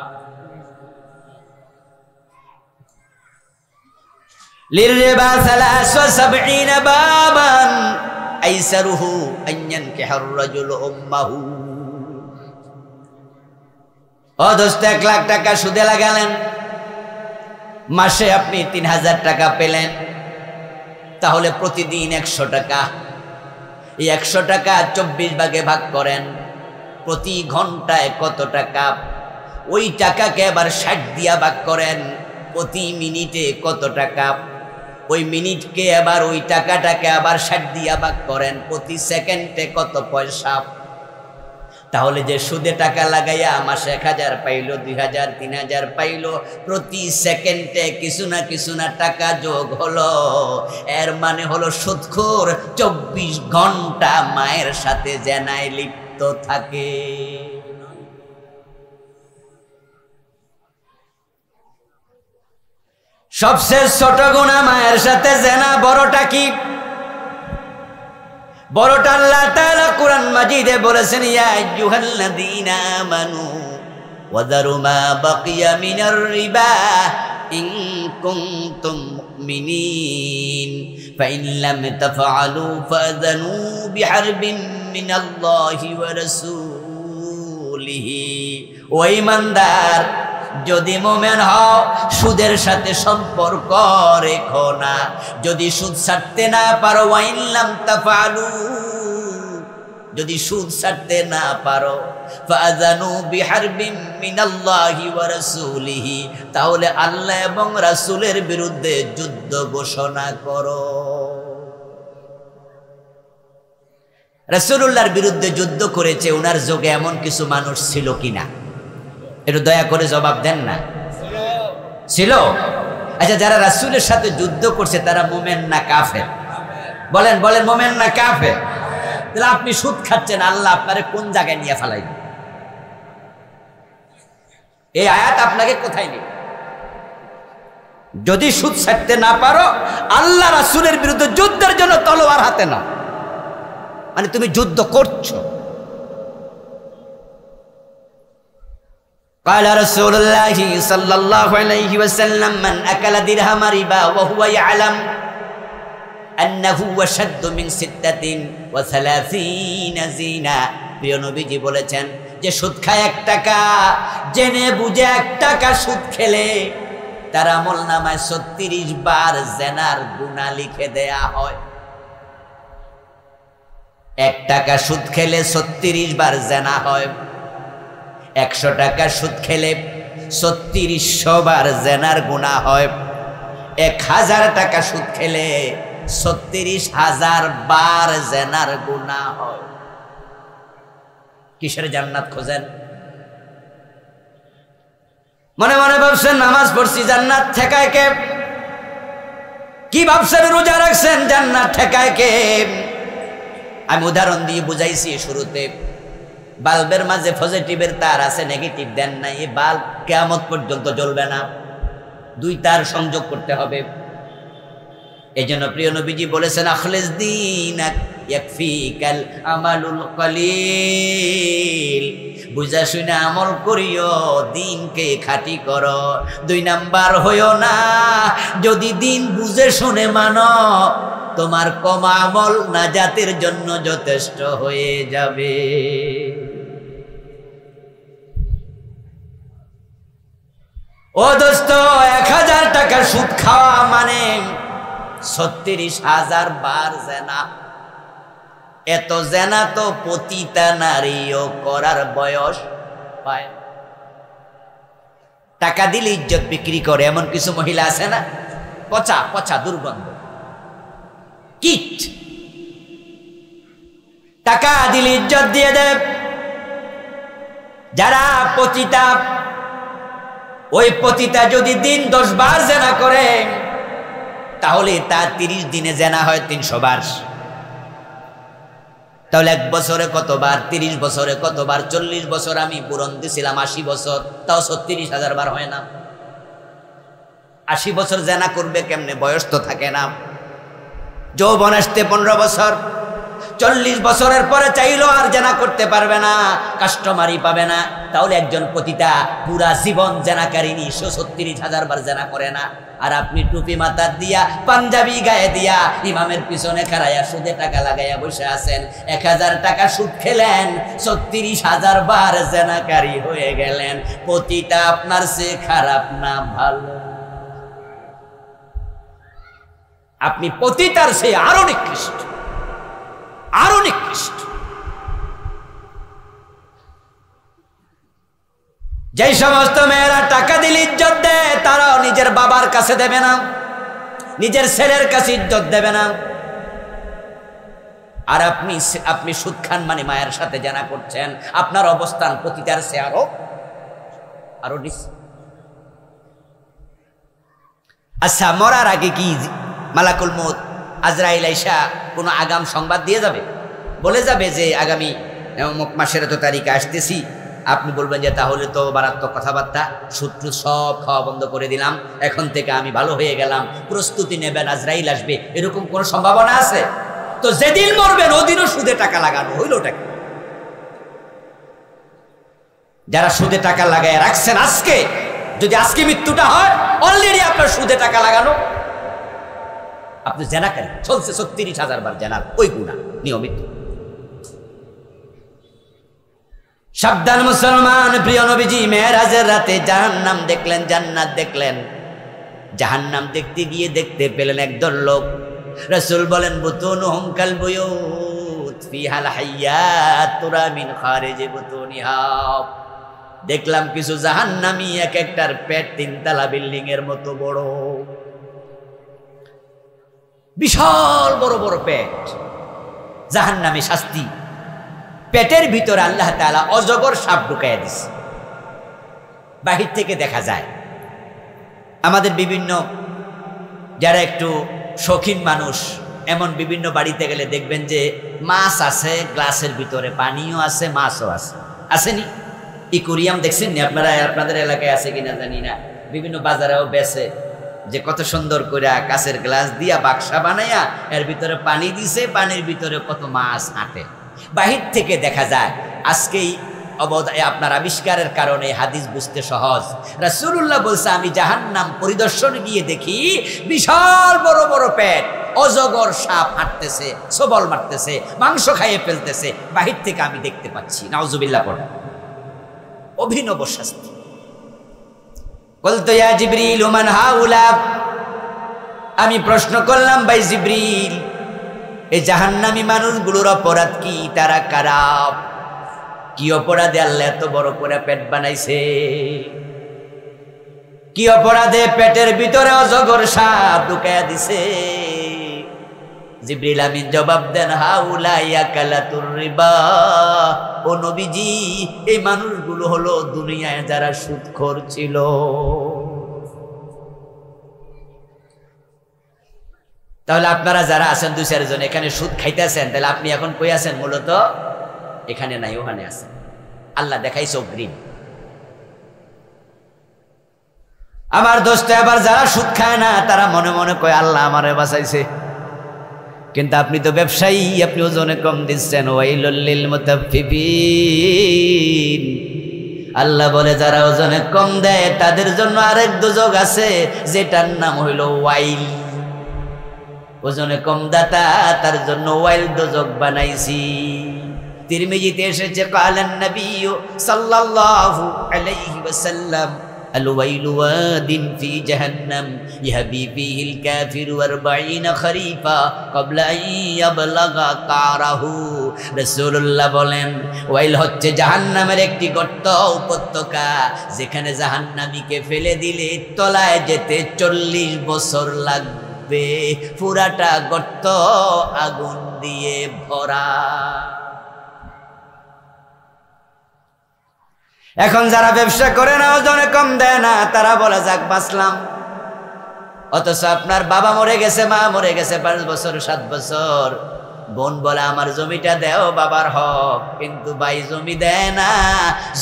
লিররিবা 73 বাবান আইসারুহু আন ইয়ানকিহার রাজুলু উম্মাহু। ও দোস্ত, 1 লাখ টাকা সুদে লাগালেন, মাসে আপনি 3000 টাকা পেলেন, তাহলে প্রতিদিন 100 টাকা। এই 100 টাকা 24 ভাগে ভাগ করেন, প্রতি ঘন্টায় কত টাকা? ওই টাকাকে আবার 60 দিয়া ভাগ করেন, প্রতি মিনিটে কত টাকা? ওই মিনিটকে আবার ওই টাকাটাকে আবার 60 দিয়া ভাগ করেন, প্রতি সেকেন্ডে কত পয়সা? তাহলে যে সুদে টাকা লাগাইয়া মাসে 1000 পাইলো, 2000, 3000 পাইলো, প্রতি সেকেন্ডে কিছু না টাকা যোগ হলো। এর মানে হলো সুদখোর 24 ঘন্টা মায়ের সাথে জেনায় লিপ্ত থাকে। সবচেয়ে ছোট গুনাহ মায়ের সাথে জেনা। বড়টা কি? বড়টা আল্লাহ তাআলা কুরআন মাজিদে বলেছেন, ইয়া আইয়ুহাল্লাযীনা আমানু ওয়াযারু মা বাকিয়া মিনার রিবা ইন কুনতুম মুমিনিন ফাইন লাম তাফআলু ফাযানু বিহারবিন মিনাল্লাহি ওয়া রাসূলিহি। ও ঈমানদার, যদি মুমিন হও সুদের সাথে সম্পর্ক রেখো না। যদি সুদ ছাড়তে না পারো, ওয়াইন লাম তাফআলু, যদি সুদ ছাড়তে না পারো, ফাযানু বিহারবিন মিনাল্লাহি ওয়া রাসূলিহি, তাহলে আল্লাহ এবং রাসূলের বিরুদ্ধে যুদ্ধ ঘোষণা করো। রাসূলুল্লাহর বিরুদ্ধে যুদ্ধ করেছে, ওনার যুগে এমন কিছু মানুষ ছিল কিনা? একটু দয়া করে জবাব দেন না। ছিল? আচ্ছা, যারা রাসূলের সাথে যুদ্ধ করছে তারা মুমিন না কাফের? বলেন বলেন, মুমিন না কাফের? তাহলে আপনি সুদ খাচ্ছেন, আল্লাহ আপনারে কোন জায়গায় নিয়ে ফেলাইবে? এই আয়াত আপনাকে কোথায় নেই? যদি সুদ ছাড়তে না পারো, আল্লাহ রাসূলের বিরুদ্ধে যুদ্ধের জন্য তলোয়ার হাতে নাও, মানে তুমি যুদ্ধ করছো। قال رسول الله صلى الله عليه وسلم من أكل درهم ربا وهو يعلم أنه أشد من 36 زنا। প্রিয় নবীজি বলেছেন যে সুদ খায় 1 টাকা, জেনে বুঝে 1 টাকা সুদ খেলে তার আমলনামায় 36 বার জিনার গুনাহ লিখে দেয়া হয়। 1 টাকা সুদ খেলে 36 বার জিনা হয়। 100 টাকা সুদ খেলে 3600 বার জিনার গুনাহ হয়। 1000 টাকা সুদ খেলে 36000 বার জিনার গুনাহ হয়। কিসের জান্নাত খোঁজেন? মনে মনে ভাবছেন নামাজ পড়ছি, জান্নাত ঠেকায় কে? কি ভাবছেন রোজা রাখছেন, জান্নাত ঠেকায় কে? আমি উদাহরণ দিয়ে বুঝাইছি শুরুতে, বাল্বের মাঝে পজিটিভের তার আছে, নেগেটিভ দেন নাই, এই বাল্ব কিয়ামত পর্যন্ত জ্বলবে না। 2 তার সংযোগ করতে হবে। এই জন্য প্রিয় নবীজি বলেছেন, আখলিস দীনাক ইয়াকফিকাল আমালুল কলিল। বুঝা শুনে আমল করিও, দিনকে খাঁটি করো। 2 নাম্বার হইও না, যদি দিন বুঝে শুনে মানো, তোমার কম আমল নাজাতের জন্য যথেষ্ট হয়ে যাবে। ও দোস্ত, 1000 টাকা সুদ খাওয়া মানে 36,000 বার জেনা। এত জেনা তো পতিতা নারীও করার বয়স পায়। টাকা দিলে ইজ্জত বিক্রি করে এমন কিছু মহিলা আছে না? পচা পচা দুর্গন্ধ কিট। টাকা দিলে ইজ্জত দিয়ে দেব। যারা পতিতা, ওই পতিতা যদি দিন 10 বার জেনা করে তাহলে তার 30 দিনে জেনা হয় 300 বার। তাহলে 1 বছরে কতবার? 30 বছরে কতবার? 40 বছর আমি পূরণ দিছিলাম 80 বছর, তাও 36,000 বার হয় না। 80 বছর জেনা করবে কেমনে? বয়স তো থাকে না। যৌবন আসতে 15 বছর, 40 বছরের পরে চাইলেও আর জেনা করতে পারবে না, কাস্টমারই পাবে না। তাহলে একজন পতিতা পুরা জীবন জেনাকারিনী 36,000 বার জেনা করে না। আর আপনি টুপি মাথার দিয়া, পাঞ্জাবি গায়ে দিয়া, ইমামের পিছনে খাড়াইয়া সুদে টাকা লাগাইয়া বসে আছেন। 1000 টাকা সুদ খেলেন, 36,000 বার জেনাকারী হয়ে গেলেন। পতিতা আপনার চেয়ে খারাপ না ভালো? আপনি পতিতার চেয়ে আরো নিকৃষ্ট, আরো নিকৃষ্ট। যেই সমস্ত মেয়েরা টাকা দিলে ইজ্জত দেয়, তারাও নিজের বাবার কাছে দেবে না, নিজের ছেলের কাছে ইজ্জত দেবে না। আর আপনি সুদ খান মানে মায়ের সাথে জানা করছেন। আপনার অবস্থান পতিতার চেয়ে আরো নিচে। আচ্ছা, মরার আগে কি মালাকুল মউত আজরাইল আইসা কোনো আগাম সংবাদ দিয়ে যাবে? বলে যাবে যে আগামী অমুক মাসের এত তারিখে আসতেছি। আপনি বলবেন যে তাহলে তো মারাত্মক কথাবার্তা, সূত্র সব খাওয়া বন্ধ করে দিলাম, এখন থেকে আমি ভালো হয়ে গেলাম, প্রস্তুতি নেবেন, আজরাইল আসবে, এরকম কোনো সম্ভাবনা আছে? তো যেদিন মরবেন ওদিনও সুদে টাকা লাগানো হইলটাকে। যারা সুদে টাকা লাগায় রাখছেন, আজকে যদি আজকে মৃত্যুটা হয়, অলরেডি আপনার সুদে টাকা লাগানো। আপনি জেনা করেন, চলছে 36,000 বার জেনার ওই গুনাহ নিয়মিত। সাবধান মুসলমান, প্রিয় নবীজি মেরাজের রাতে জাহান্নাম দেখলেন, জান্নাত দেখলেন। জাহান্নাম দেখতে গিয়ে দেখতে পেলেন একদল লোক। রাসূল বলেন, বুতুনুহুম কাল বুয়ুত ফিহাল হাইয়াত তুরা মিন খারিজি বুতুনিহা। দেখলাম কিছু জাহান্নামী, এক একটার পেট 3 তলা বিল্ডিং এর মতো বড়, বিশাল বড় বড় পেট। জাহান্নামী শাস্তি। পেটের ভিতরে আল্লাহ তাআলা অজগর সাপ ঢুকাইয়া দিছে, বাহির থেকে দেখা যায়। আমাদের বিভিন্ন যারা একটু শৌখিন মানুষ, এমন বিভিন্ন বাড়িতে গেলে দেখবেন যে মাছ আছে গ্লাসের ভিতরে, পানিও আছে, মাছও আছে। আসেনি? ইকুরিয়াম দেখছেন নি আপনারা? আপনাদের এলাকায় আছে কিনা জানি না। বিভিন্ন বাজারেও বেচে যে কত সুন্দর করে কাঁচের গ্লাস দিয়া বাক্সা বানাইয়া এর ভিতরে পানি দিছে, পানির ভিতরে কত মাছ হাঁটে। বাহির থেকে দেখা যায়। আজকেই আপনার আবিষ্কারের কারণে হাদিস বুঝতে সহজ। রাসূলুল্লাহ বলছে, আমি জাহান্নাম পরিদর্শনে গিয়ে দেখি বিশাল বড় বড় পেট, অজগর সাপ হাঁটতেছে, সবল মারতেছে, মাংস খাইয়ে ফেলতেছে। বাহির থেকে আমি দেখতে পাচ্ছি। নাউজুবিল্লাহ পড়া। অভিনব শাস্তি। বলতো, ইয়া জিবরিল মান হাউলা। আমি প্রশ্ন করলাম, ভাই জিবরিল, এই জাহান্নামী মানুষগুলোর অপরাধ কি? তারা কারা? কি অপরাধে আল্লাহ এত বড় করে পেট বানাইছে? কি অপরাধে পেটের ভিতরে অজগর সাপ ঢুকাইয়া দিছে? জিবরিল আমিন জবাব দেন, হাউলা ইয়াকালাতুর রিবা। ও নবীজি, এই মানুষগুলো হলো দুনিয়ায় যারা সুদখোর ছিল। তাহলে আপনারা যারা আছেন 2-4 জন এখানে সুদ খাইতেছেন, তাহলে আপনি এখন কই আছেন? মূলত এখানে নাই, ওখানে আছেন। আল্লাহ দেখাইছে অগ্রিম। আমার দোস্ত, আবার যারা সুদ খায় না তারা মনে মনে কয় আল্লাহ আমারে বাঁচাইছে। কিন্তু আপনি তো ব্যবসায়ী, আপনি ওজনে কম দিচ্ছেন। ওয়াইলুল লিল মুতাফফিফিন। আল্লাহ বলে, যারা ওজনে কম দেয় তাদের জন্য আরেক দোজখ আছে, যেটার নাম হইল ওয়াইল। ওজনে কম দাতা, তার জন্য ওয়াইল দোজখ বানাইছি। তিরমিজিতে এসেছে, কালান নবী সাল্লাল্লাহু আলাইহি ওয়াসাল্লাম, الويل واد في جهنم يهبي فيه الكافر 40 خريفا قبل أن يبلغ قعره রাসূলুল্লাহ বলেন ওয়াইল হচ্ছে জাহান্নামের একটি গর্ত উপত্যকা যেখানে জাহান্নামীকে ফেলে দিলে তলায় যেতে 40 বছর লাগবে পুরাটা গর্ত আগুন দিয়ে ভরা এখন যারা ব্যবসা করে না ওজনে কম দেয় না তারা বলে যাক বাঁচলাম অথচ আপনার বাবা মরে গেছে মা মরে গেছে 5 বছর 7 বছর বোন বলে আমার জমিটা দেও বাবার হক কিন্তু ভাই জমি দেয় না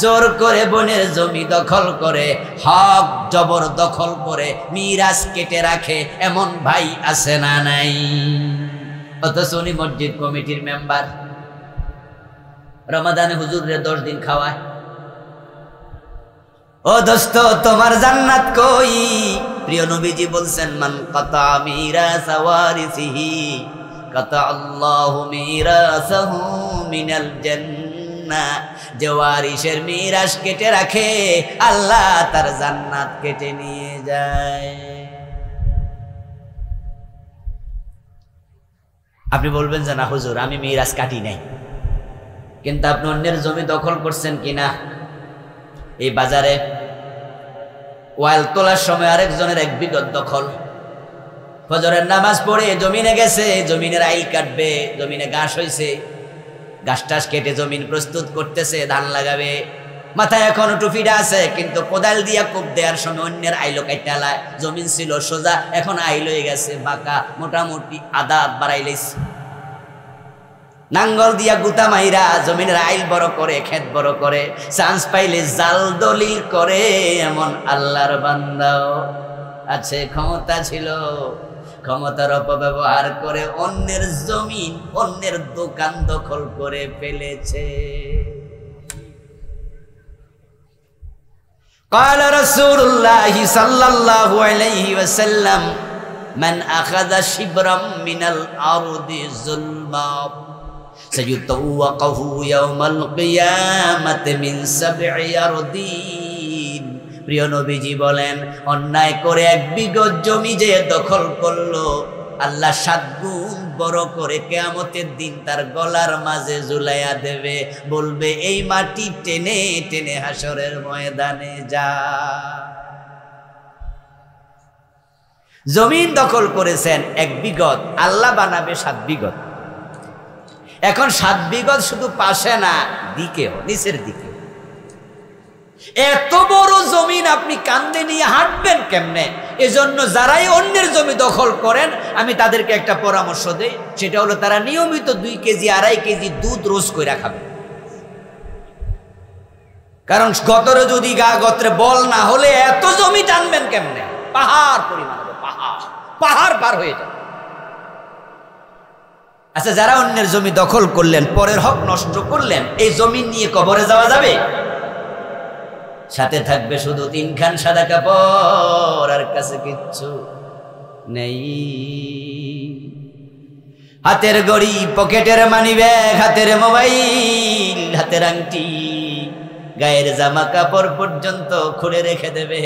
জোর করে বোনের জমি দখল করে হক জবর দখল করে মিরাস কেটে রাখে এমন ভাই আছে না নাই অথচ উনি মসজিদ কমিটির মেম্বার রমাদানে হুজুরে 10 দিন খাওয়ায় ও দোস্ত তোমার জান্নাত কই প্রিয় নবীজি বলছেন মান কাতা মিরাস ওয়ারিসিহি কাতা আল্লাহু মিরাসাহু মিনাল জান্নাহ যে ওয়ারিসের মিরাস কেটে রাখে আল্লাহ তার জান্নাত কেটে নিয়ে যায় আপনি বলবেন যে না হুজুর আমি মিরাস কাটি নাই কিন্তু আপনি অন্যের জমি দখল করছেন কিনা এই বাজারে ওয়াল তোলার সময় আরেকজনের 1 বিঘা দখল ফজরের নামাজ পড়ে জমিনে গেছে জমিনের আইল কাটবে জমিনে ঘাস হইছে ঘাসটাস কেটে জমিন প্রস্তুত করতেছে ধান লাগাবে মাথায় এখনো টুপিটা আছে কিন্তু কোদাল দিয়া কোপ দেওয়ার সময় অন্যের আইলো কাটালায় জমিন ছিল সোজা এখন আইল হয়ে গেছে বাঁকা মোটামুটি আধা বাড়াইলেছে নাঙ্গল দিয়া গুতা মাইরা জমিনের আইল বড় করে ক্ষেত বড় করে চান্স পাইলে জাল দলিল করে এমন আল্লাহর বান্দাও আছে ক্ষমতা ছিল ক্ষমতার অপব্যবহার করে অন্যের জমিন অন্যের দোকান দখল করে ফেলেছে قال رسول الله صلى الله عليه وسلم من أخذ شبرا من الأرض ظلما سيطوقه يوم القيامة من 7 أرضين প্রিয় নবীজি বলেন অন্যায় করে 1 বিঘা জমি যে দখল করলো আল্লাহ 7 গুণ বড় করে কিয়ামতের দিন তার গলার মাঝে ঝুলাইয়া দেবে বলবে এই মাটি টেনে টেনে হাসরের ময়দানে যা জমিন দখল করেছেন 1 বিঘা আল্লাহ বানাবে 7 বিঘা এখন 7 বিঘা শুধু পাশে না দিকেও নিচের দিকে এত বড় জমিন আপনি কাঁধে নিয়ে হাঁটবেন কেমনে এজন্য যারাই অন্যের জমি দখল করেন আমি তাদেরকে একটা পরামর্শ দেই সেটা হলো তারা নিয়মিত 2 কেজি 2.5 কেজি দুধ রোজ করে খাবেন কারণ গতরে যদি গা গত্রে বল না হলে এত জমি টানবেন কেমনে পাহাড় পরিমাণ হবে পাহাড় পার হয়ে যাবে আচ্ছা যারা অন্যের জমি দখল করলেন পরের হক নষ্ট করলেন এই জমি নিয়ে কবরে যাওয়া যাবে সাথে থাকবে শুধু 3 খান সাদা কাপড় আর কাছে কিচ্ছু নেই হাতের ঘড়ি পকেটের মানি ব্যাগ হাতের মোবাইল হাতের আংটি গায়ের জামা কাপড় পর্যন্ত খুলে রেখে দেবে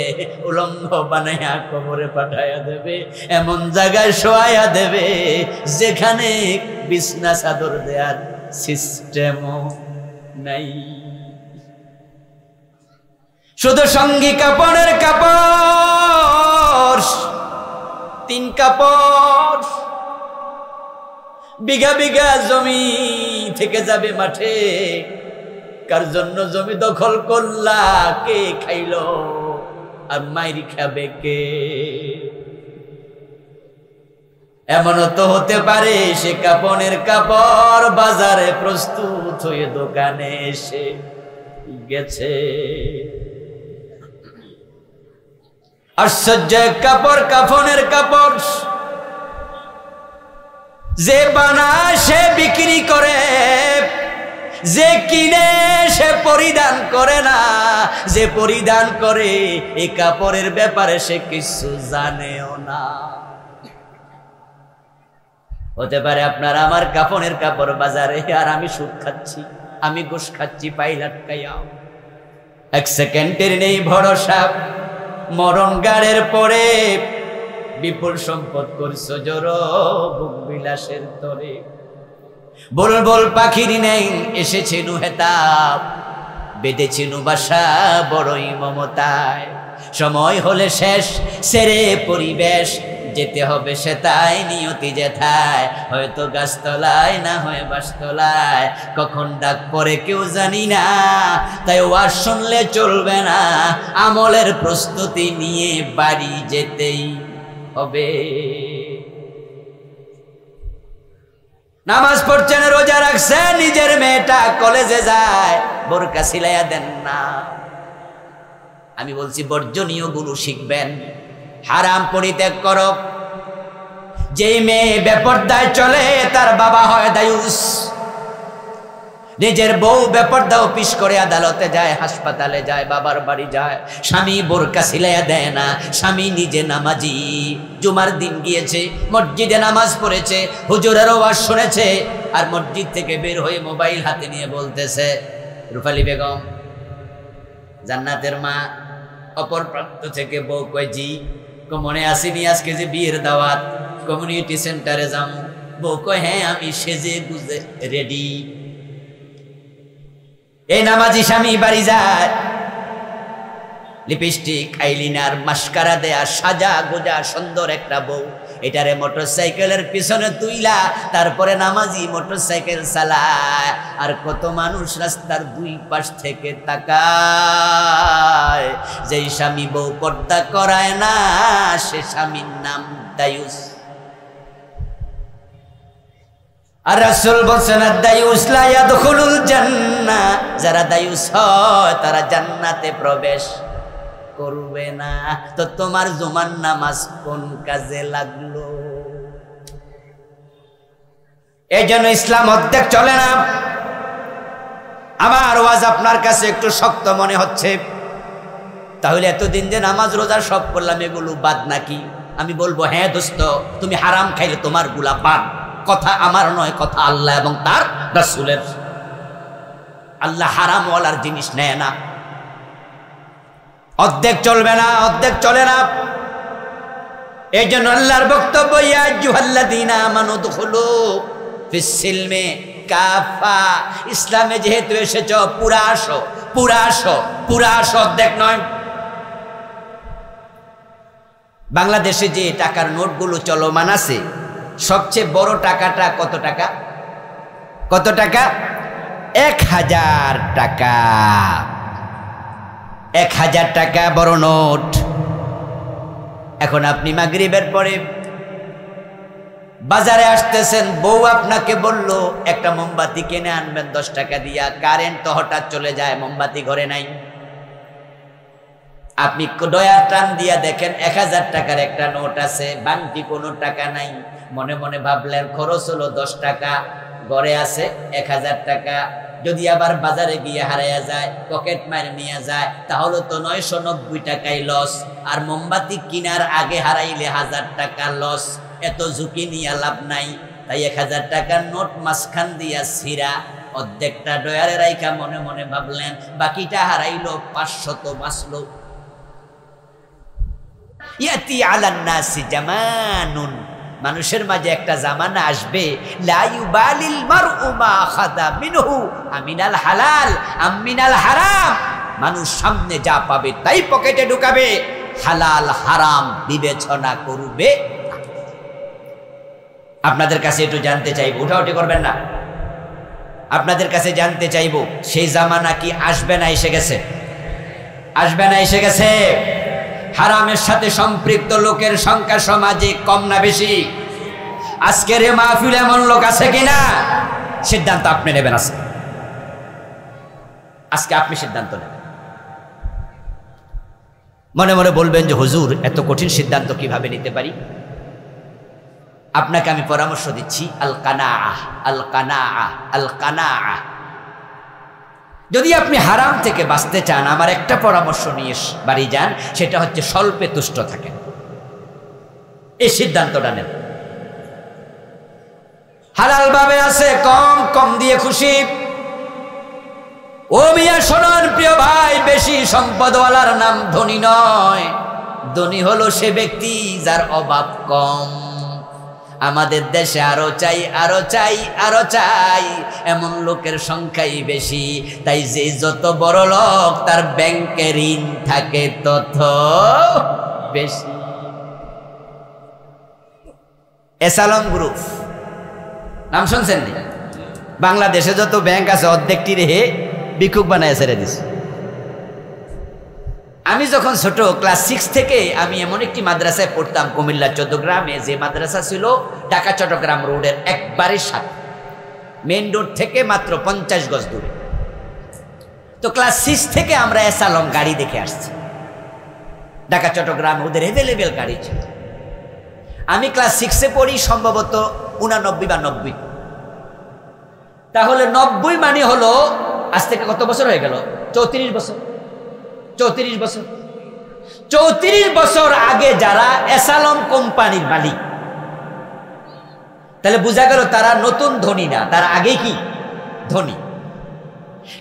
উলঙ্গ বানাইয়া কবরে পাঠাইয়া দেবে এমন জায়গায় শোয়াইয়া দেবে যেখানে বিছনা চাদর দেওয়ার সিস্টেমও নাই শুধু সঙ্গী কাপড়ের কাপড় 3 কাপড় বিঘা বিঘা জমি থেকে যাবে মাঠে কার জন্য জমি দখল করলা কে খাইলো আর মাইরি খাবে কে এমনও তো হতে পারে সে কাপড়ের কাপড় বাজারে প্রস্তুত হয়ে দোকানে এসে গেছে আশ্চর্য কাপড় কাফনের কাপড় যে বানায় সে বিক্রি করে যে কিনে সে পরিধান করে না যে পরিধান করে এই কাপড়ের ব্যাপারে সে কিছু জানেও না হতে পারে আপনার আমার কাফনের কাপড় বাজারে আর আমি সুদ খাচ্ছি আমি ঘুষ খাচ্ছি পাই লাটকাইয়া 1 সেকেন্ডের নেই ভরসা মরণ গাড়ের পরে বিপুল সম্পদ করছো জড়ো বুক বিলাসের তরে। বুলবুল পাখির নেই এসেছে নুহেতাব, বেঁধেছিল বাসা বড়ই মমতায়। সময় হলে শেষ সেরে পরিবেশ, যেতে হবে সে তাই নিয়তি যেথায়। হয়তো গাছতলায় না হয় বাসতলায়, কখন ডাক পরে কেউ জানি না। তাই ওয়াজ শুনলে চলবে না, আমলের প্রস্তুতি নিয়ে বাড়ি যেতেই হবে। নামাজ পড়ছেন, রোজা রাখছেন, নিজের মেয়েটা কলেজে যায়, বোরকা সিলাইয়া দেন না। আমি বলছি বর্জনীয় গুলো শিখবেন, হারাম পরিত্যাগ করো। যেই মেয়ে বেপরদায় চলে তার বাবা হয় দায়ুস। নিজের বউ বেপরদা অফিস করে আদালতে যায়, হাসপাতালে যায়, বাবার বাড়ি যায়, স্বামী বোরকা সিলাইয়া দেয় না। স্বামী নিজে নামাজি, জুমার দিন গিয়েছে, মসজিদে নামাজ পড়েছে, হুজুরের ওয়াজ শুনেছে, আর মসজিদ থেকে বের হয়ে মোবাইল হাতে নিয়ে বলতেছে, রূপালী বেগম জান্নাতের মা। অপর প্রান্ত থেকে বউ কয়, জি। মনে আসেনি আজকে যে বিয়ের দাওয়াত, কমিউনিটি সেন্টারে যাম। বউ কয়, হ্যাঁ আমি সেজে গুজে রেডি। এই নামাজি স্বামী বাড়ি যায়, লিপস্টিক, আইলিনার, মাস্কারা দেয়া, সাজা গোজা সুন্দর একটা বউ। এটারে মোটরসাইকেলের পিছনে তুইলা তারপরে নামাজি মোটরসাইকেল চালায়। আর কত মানুষ রাস্তার দুই পাশ থেকে তাকায়। যেই স্বামী বউ পর্দা করায় না, সে স্বামীর নাম দায়ুস। আর রাসূল বলেন, দায়ুস লা ইয়াদখুলুল জান্নাহ, যারা দায়ুস হয় তারা জান্নাতে প্রবেশ করবে না। তো তোমার জুমার নামাজ কোন কাজে লাগলো? এই জন্য ইসলাম অর্ধেক চলে না। আমার ওয়াজ আপনার কাছে একটু শক্ত মনে হচ্ছে, তাহলে এতদিন যে নামাজ রোজা সব করলাম এগুলো বাদ নাকি? আমি বলবো, হ্যাঁ দোস্ত, তুমি হারাম খাইলে তোমার গুলা বাদ। কথা আমার নয়, কথা আল্লাহ এবং তার রাসূলের। আল্লাহ হারাম ওয়ালার জিনিস নেয় না। অর্ধেক চলবে না, অর্ধেক চলে না। এই জন্য আল্লাহর বক্তব্য, ইয়া আইয়ুহাল্লাযীনা আমানু দুখুলু ফিস সিলমি কাফা। ইসলামে যেহেতু এসেছো পুরা আসো, পুরা আসো, পুরা আসো, অর্ধেক নয়। বাংলাদেশে যে টাকার নোটগুলো চলমান আছে, সবচেয়ে বড় টাকাটা কত টাকা? কত টাকা? 1000 টাকা। 1000 টাকা বড় নোট। এখন আপনি মাগরিবের পরে বাজারে আসতেছেন, বউ আপনাকে বলল একটা মোমবাতি কিনে আনবেন 10 টাকা দিয়া। কারেন্ট তো হঠাৎ চলে যায়, মোমবাতি ঘরে নাই। আপনি ডয়ার টান দিয়া দেখেন 1000 টাকার একটা নোট আছে, বাংটি কোনো টাকা নাই। মনে মনে ভাবলেন খরচ হলো 10 টাকা, ঘরে আছে 1000 টাকা। যদি আবার বাজারে গিয়ে হারাইয়া যায়, পকেট মার নিয়ে যায়, তাহলে তো 990 টাকাই লস। আর মোমবাতি কিনার আগে হারাইলে 1000 টাকা লস। এত ঝুঁকি নিয়ে লাভ নাই। তাই 1000 টাকার নোট মাঝখান দিয়া ছিঁড়া, অর্ধেকটা ডয়ারে রাইখা মনে মনে ভাবলেন বাকিটা হারাইলো, 500 বাঁচলো। ইয়াতি আলান নাসি জামানুন, মানুষের মাঝে একটা জামানা আসবে, লা ইউবালিল মারউ মা খাদা মিনহু আমিনাল হালাল আমিনাল হারাম। মানুষ সামনে যা পাবে তাই পকেটে ঢুকাবে, হালাল হারাম বিবেচনা করবে। আপনাদের কাছে একটু জানতে চাইবো, উঠাউঠি করবেন না, আপনাদের কাছে জানতে চাইবো, সেই জামানা কি আসবে না এসে গেছে? আসবে না এসে গেছে? হারামের সাথে সম্পৃক্ত লোকের সংখ্যা সমাজে কম না বেশি? আজকের এই মাহফিলে এমন লোক আছে কিনা? সিদ্ধান্ত আপনি নেবেন। আজকে আপনি সিদ্ধান্ত নেবেন। মনে মনে বলবেন যে হুজুর এত কঠিন সিদ্ধান্ত কিভাবে নিতে পারি? আপনাকে আমি পরামর্শ দিচ্ছি, আল কানাআহ, আল কানাআহ, আল কানাআহ। যদি আপনি হারাম থেকে বাঁচতে চান, আমার একটা পরামর্শ নিয়ে বাড়ি যান, সেটা হচ্ছে স্বল্পে তুষ্ট থাকেন। এই সিদ্ধান্তটা নেন। হালাল ভাবে আছে, কম কম দিয়ে খুশি। ও মিয়া শোনেন প্রিয় ভাই, বেশি সম্পদওয়ালার নাম ধনী নয়। ধনী হলো সে ব্যক্তি যার অভাব কম। আমাদের দেশে আরো চাই, আরো চাই, আরো চাই, এমন লোকের সংখ্যাই বেশি। তাই যে যত বড় লোক তার ব্যাংকে ঋণ থাকে তত বেশি। এসালম গ্রুপ নাম শুনছেন নি? বাংলাদেশে যত ব্যাংক আছে অর্ধেকটি রেহে ভিক্ষুক বানায় ছেড়ে দিছে। আমি যখন ছোট ক্লাস 6 থেকে আমি এমন একটি মাদ্রাসায় পড়তাম কুমিল্লা চৌদ্দগ্রামে, যে মাদ্রাসা ছিল ঢাকা চট্টগ্রাম রোডের একবারে সাথে, মেইন রোড থেকে মাত্র 50 গজ দূরে। তো ক্লাস 6 থেকে আমরা এসালম গাড়ি দেখে আসছি ঢাকা চট্টগ্রাম, ওদের অ্যাভেলেবেল গাড়ি ছিল। আমি ক্লাস 6-এ পড়ি, সম্ভবত 89 বা 90। তাহলে 90 মানে হলো আজ থেকে কত বছর হয়ে গেল? 34 বছর। 34 বছর। 34 বছর আগে যারা এসালম কোম্পানির মালিক, তাহলে বোঝা গেল তারা নতুন ধনী না, তার আগে কি ধনী।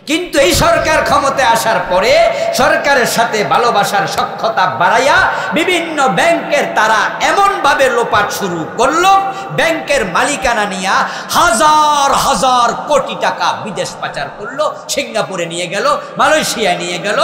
কিন্তু এই সরকার ক্ষমতায় আসার পরে সরকারের সাথে ভালোবাসার সখ্যতা বাড়াইয়া বিভিন্ন ব্যাংকের তারা এমন ভাবে লোপাট শুরু করলো, ব্যাংকের মালিকানা নিয়ে হাজার হাজার কোটি টাকা বিদেশ পাচার করলো, সিঙ্গাপুরে নিয়ে গেল, মালয়েশিয়ায় নিয়ে গেল।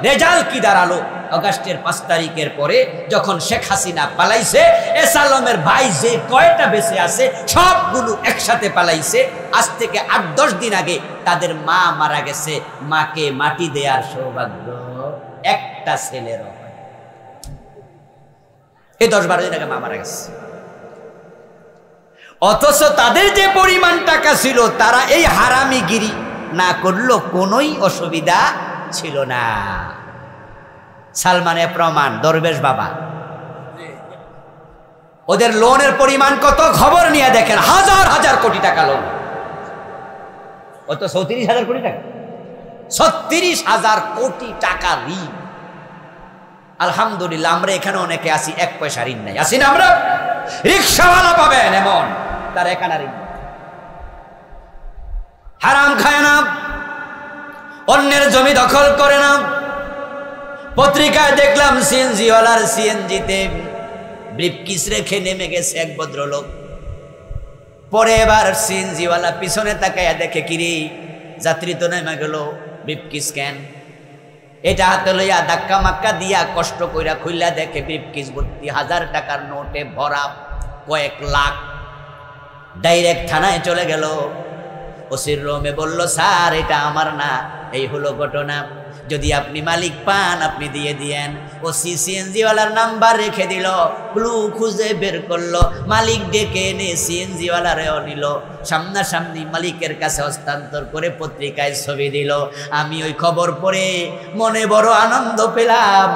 রেজাল্ট কি দাঁড়ালো? আগস্টের 5 তারিখের পরে যখন শেখ হাসিনা পালাইছে, এসালমের ভাই যে কয়টা বেঁচে আছে সবগুলো একসাথে পালাইছে। আজ থেকে 8-10 দিন আগে তাদের মা মারা গেছে, মাকে মাটি দেওয়ার সৌভাগ্য একটা ছেলের। এই 10-12 দিন আগে মা মারা গেছে। অথচ তাদের যে পরিমাণ টাকা ছিল, তারা এই হারামিগিরি না করলো কোনোই অসুবিধা ছিল না। সালমানের প্রমাণ, দরবেশ বাবা, ওদের লোনের পরিমাণ কত খবর নিয়ে দেখেন, হাজার হাজার কোটি টাকা লোন। কত? 34,000 কোটি টাকা। 36,000 কোটি টাকা ঋণ। আলহামদুলিল্লাহ আমরা এখানে অনেকে আছি 1 পয়সা ঋণ নাই, আছি না আমরা? রিক্সাওয়ালা পাবেন এমন, তার এখানে ঋণ। হারাম খায় না, অন্যের জমি দখল করে না। পত্রিকায় দেখলাম সিএনজিওয়ালার সিএনজিতে ব্রিফকেস রেখে নেমে গেছে এক ভদ্রলোক। পরে এবার সিএনজিওয়ালা পিছনে তাকাইয়া দেখে, কিরে যাত্রী তো নেমে গেল, ব্রিফকেস কেন? এটা হাতে লইয়া ধাক্কা মাক্কা দিয়া কষ্ট কইরা খুললা দেখে ব্রিফকেস ভর্তি 1000 টাকার নোটে ভরা, কয়েক লাখ। ডাইরেক্ট থানায় চলে গেল। ওসির রুমে বলল, স্যার এটা আমার না, এই হলো ঘটনা, যদি আপনি মালিক পান আপনি দিয়ে দিয়েন। ওসি সিএনজিওয়ালার নাম্বার রেখে দিল, ক্লু খুঁজে বের করলো, মালিক ডেকে এনে সিএনজিওয়ালারেও নিল, সামনাসামনি মালিকের কাছে হস্তান্তর করে পত্রিকায় ছবি দিল। আমি ওই খবর পড়ে মনে বড় আনন্দ পেলাম।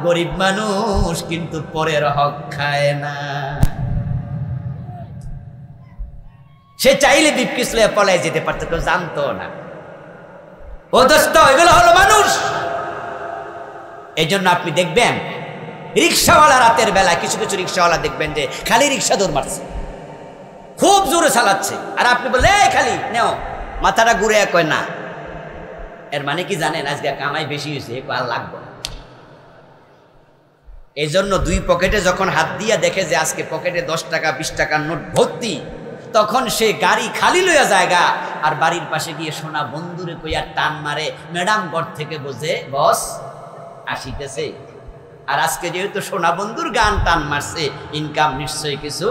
গরিব মানুষ কিন্তু পরের হক খায় না। সে চাইলে বিপকিসলে পলায় যেতে পারতো, কেউ জানতো না। ও দোস্ত, এগুলো হলো মানুষ। এই জন্য আপনি দেখবেন রিক্সাওয়ালা রাতের বেলা, কিছু কিছু রিক্সাওয়ালা দেখবেন যে খালি রিক্সা দৌড় মারছে, খুব জোরে চালাচ্ছে, আর আপনি বললে এই খালি নেও, মাথাটা ঘুরে কয় না। এর মানে কি জানেন? আজকে কামাই বেশি হয়েছে, আর লাগবে। এই জন্য 2 পকেটে যখন হাত দিয়া দেখে যে আজকে পকেটে 10 টাকা 20 টাকার নোট ভর্তি, তখন সে গাড়ি খালি লইয়া জায়গা, আর বাড়ির পাশে গিয়ে সোনা বন্ধুরে কইয়া টান মারে, ম্যাডাম ঘর থেকে বোঝে বস আসিতেছে। আর আজকে যেহেতু সোনা বন্ধুর গান টান মারছে, ইনকাম নিশ্চয়ই কিছু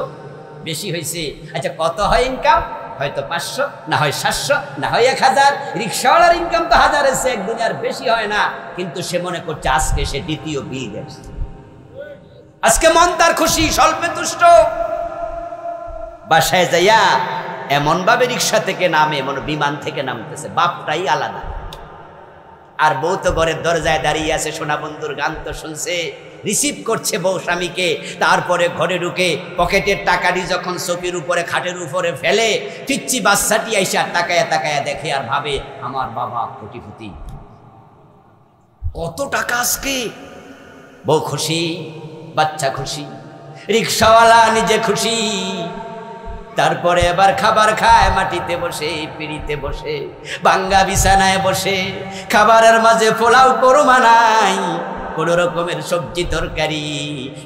বেশি হয়েছে। আচ্ছা কত হয় ইনকাম? হয়তো 500, না হয় 700, না হয় 1000। রিক্সাওয়ালার ইনকাম তো 1000-এর চেয়ে 1 দুনিয়ার বেশি হয় না, কিন্তু সে মনে করছে আজকে সে দ্বিতীয় বিল গেছে। আজকে মন তার খুশি, স্বল্পে তুষ্ট। বাসায় যাইয়া এমন ভাবে রিক্সা থেকে নামে, এমন বিমান থেকে নামতেছে, বাপটাই আলাদা। আর বউ তো ঘরের দরজায় দাঁড়িয়ে আছে, সোনা বন্ধুর গান তো শুনছে, রিসিভ করছে বউ স্বামীকে। তারপরে ঘরে ঢুকে পকেটের টাকাটি যখন চোখের উপরে খাটের উপরে ফেলে, পিচ্চি বাচ্চাটি আইসা তাকায়া তাকায়া দেখে আর ভাবে, আমার বাবা কোটিপতি, কত টাকা আজকে। বউ খুশি, বাচ্চা খুশি, রিক্সাওয়ালা নিজে খুশি। তারপরে এবার খাবার খায় মাটিতে বসে, পিড়িতে বসে, ভাঙ্গা বিছানায় বসে, খাবারের মাঝে পোলাও কোরমা নাই, কোন রকমের সবজি তরকারি,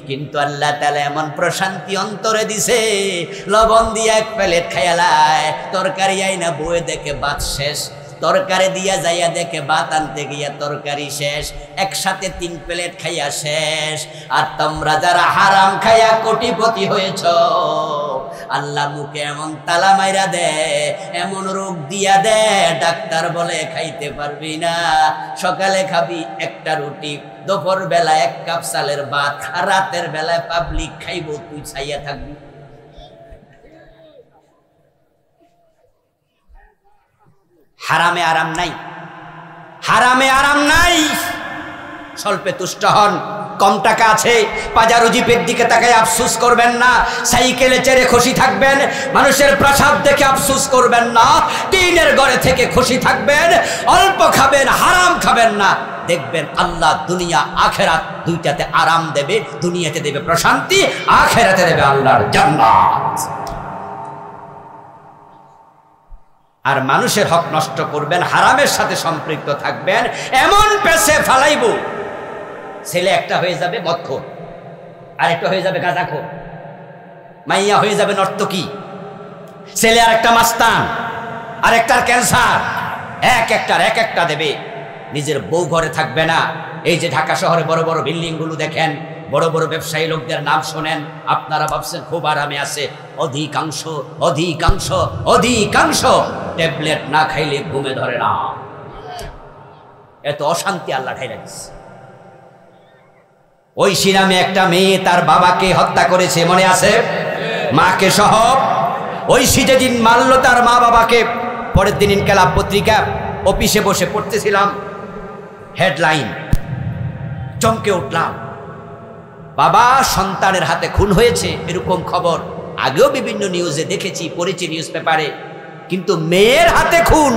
কিন্তু আল্লাহ তাআলা এমন প্রশান্তি অন্তরে দিছে, লবণ দিয়ে এক প্লেট খাইয়ালায়, তরকারি আইনা বয়ে দেখে ভাত শেষ, তরকারি দিয়া যাইয়া দেখে ভাত আনতে গিয়া তরকারি শেষ, একসাথে 3 প্লেট খাইয়া শেষ। আর তোমরা যারা হারাম খাইয়া কোটিপতি হয়েছ, আল্লাহ মুখে এমন তালা মাইরা দে, এমন রোগ দিয়া দে, ডাক্তার বলে খাইতে পারবি না। সকালে খাবি একটা রুটি, দুপুর বেলা 1 কাপ চালের ভাত, আর রাতের বেলায় পাবলিক খাইব, তুই ছাইয়া থাকবি। হারামে আরাম নাই, হারামে আরাম নাই। স্বল্পে তুষ্ট হন, কম টাকা আছে, পাজারো জিপের দিকে তাকায় আফসোস করবেন না, সাইকেলে চেড়ে খুশি থাকবেন, মানুষের প্রাসাদ দেখে আফসোস করবেন না, টিনের ঘরে থেকে খুশি থাকবেন, অল্প খাবেন, হারাম খাবেন না। দেখবেন আল্লাহ দুনিয়া আখেরাত দুইটাতে আরাম দেবে, দুনিয়াতে দেবে প্রশান্তি, আখেরাতে দেবে আল্লাহর জান্নাত। আর মানুষের হক নষ্ট করবেন, হারামের সাথে সম্পৃক্ত থাকবেন, এমন পেছে ফালাইব, ছেলে একটা হয়ে যাবে মদখোর, আরেকটা হয়ে যাবে গাঁজাখোর, মাইয়া হয়ে যাবে নর্তকী, ছেলে আরেকটা মাস্তান, আরেকটার ক্যান্সার, এক একটা দেবে। নিজের বউ ঘরে থাকবে না। এই যে ঢাকা শহরে বড় বড় বিল্ডিং গুলো দেখেন, বড় বড় ব্যবসায়ী লোকদের নাম শোনেন, আপনারা ভাবছেন খুব আরামে আছে, অধিকাংশ অধিকাংশ অধিকাংশ ট্যাবলেট না খাইলে ঘুমে ধরে না। এত অশান্তি আল্লাহ ঢাইলা দিচ্ছে। ঐশী নামে একটা মেয়ে তার বাবাকে হত্যা করেছে, মনে আছে? মাকে সহ। ঐশী যেদিন মারল তার মা বাবাকে, পরের দিন ইনকালাব পত্রিকা অফিসে বসে পড়তেছিলাম, হেডলাইন, চমকে উঠলাম, বাবা সন্তানের হাতে খুন হয়েছে, এরকম খবর আগেও বিভিন্ন নিউজে দেখেছি, পড়েছি নিউজ পেপারে, কিন্তু মেয়ের হাতে খুন,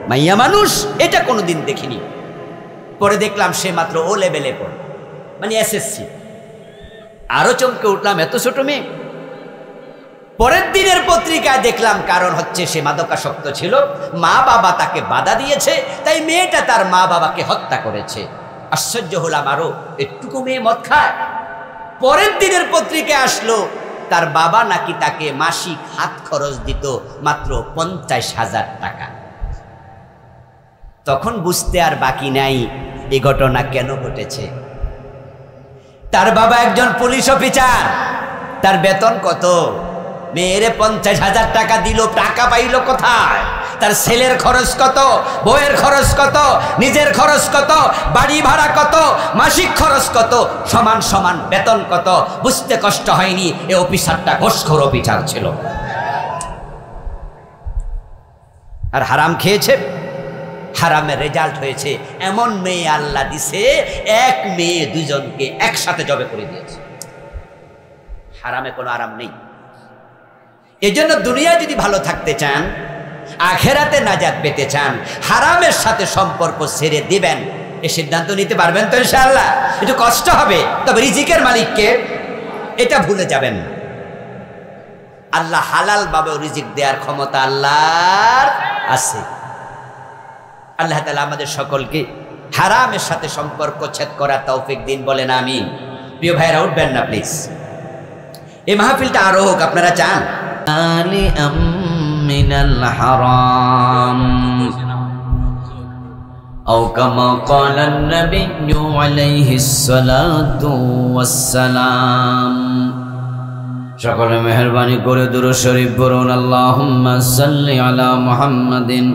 মাইয়া মানুষ, এটা কোনোদিন দেখিনি। পরে দেখলাম সে মাত্র ও লেভেলে পড়ে, মানে এসএসসি। আরো চমকে উঠলাম, এত ছোট মেয়ে। পরের দিনের পত্রিকায় দেখলাম কারণ হচ্ছে সে মাদকাসক্ত ছিল, মা বাবা তাকে বাধা দিয়েছে, তাই মেয়েটা তার মা বাবাকে হত্যা করেছে। আশ্চর্য হলাম, আরো একটুকু মেয়ে মদ খায়। পরের দিনের পত্রিকায় আসলো তার বাবা নাকি তাকে মাসিক হাত খরচ দিত মাত্র 50,000 টাকা। তখন বুঝতে আর বাকি নাই এই ঘটনা কেন ঘটেছে। তার বাবা একজন পুলিশ অফিসার, তার বেতন কত? মেয়েরে 50,000 টাকা দিল, টাকা পাইল কোথায়? তার ছেলের খরচ কত, বউয়ের খরচ কত, নিজের খরচ কত, বাড়ি ভাড়া কত, মাসিক খরচ কত, সমান সমান বেতন কত? বুঝতে কষ্ট হয়নি, এই অফিসারটা ঘুষখোর অফিসার ছিল। আর হারাম খেয়েছে, হারামের রেজাল্ট হয়েছে। এমন মেয়ে আল্লাহ দিছে, এক মেয়ে দুজনকে একসাথে জবে করে দিয়েছে। হারামে কোনো আরাম নেই। এজন্য দুনিয়ায় যদি ভালো থাকতে চান, আখেরাতে নাজাত পেতে চান, হারামের সাথে সম্পর্ক ছেড়ে দিবেন। এই সিদ্ধান্ত নিতে পারবেন তো ইনশাআল্লাহ? একটু কষ্ট হবে, তবে রিজিকের মালিককে এটা ভুলে যাবেন না। আল্লাহ হালাল ভাবে রিজিক দেওয়ার ক্ষমতা আল্লাহর আছে। আল্লাহ তাআলা আমাদের সকলকে হারামের সাথে সম্পর্ক ছেদ করার তৌফিক দিন, বলেন আমিন। প্রিয় ভাইরা, উঠবেন না প্লিজ, এই মাহফিলটা আরো হোক, আপনারা চান? মিনাল হারাম আও কামা ক্বালা an-নাবিয়্যু আলাইহিস সালাতু ওয়াস সালাম। সকলে মেহেরবানি করে দুরূদ শরীফ পড়ুন। আল্লাহুম্মা সাল্লি আলা মুহাম্মাদিন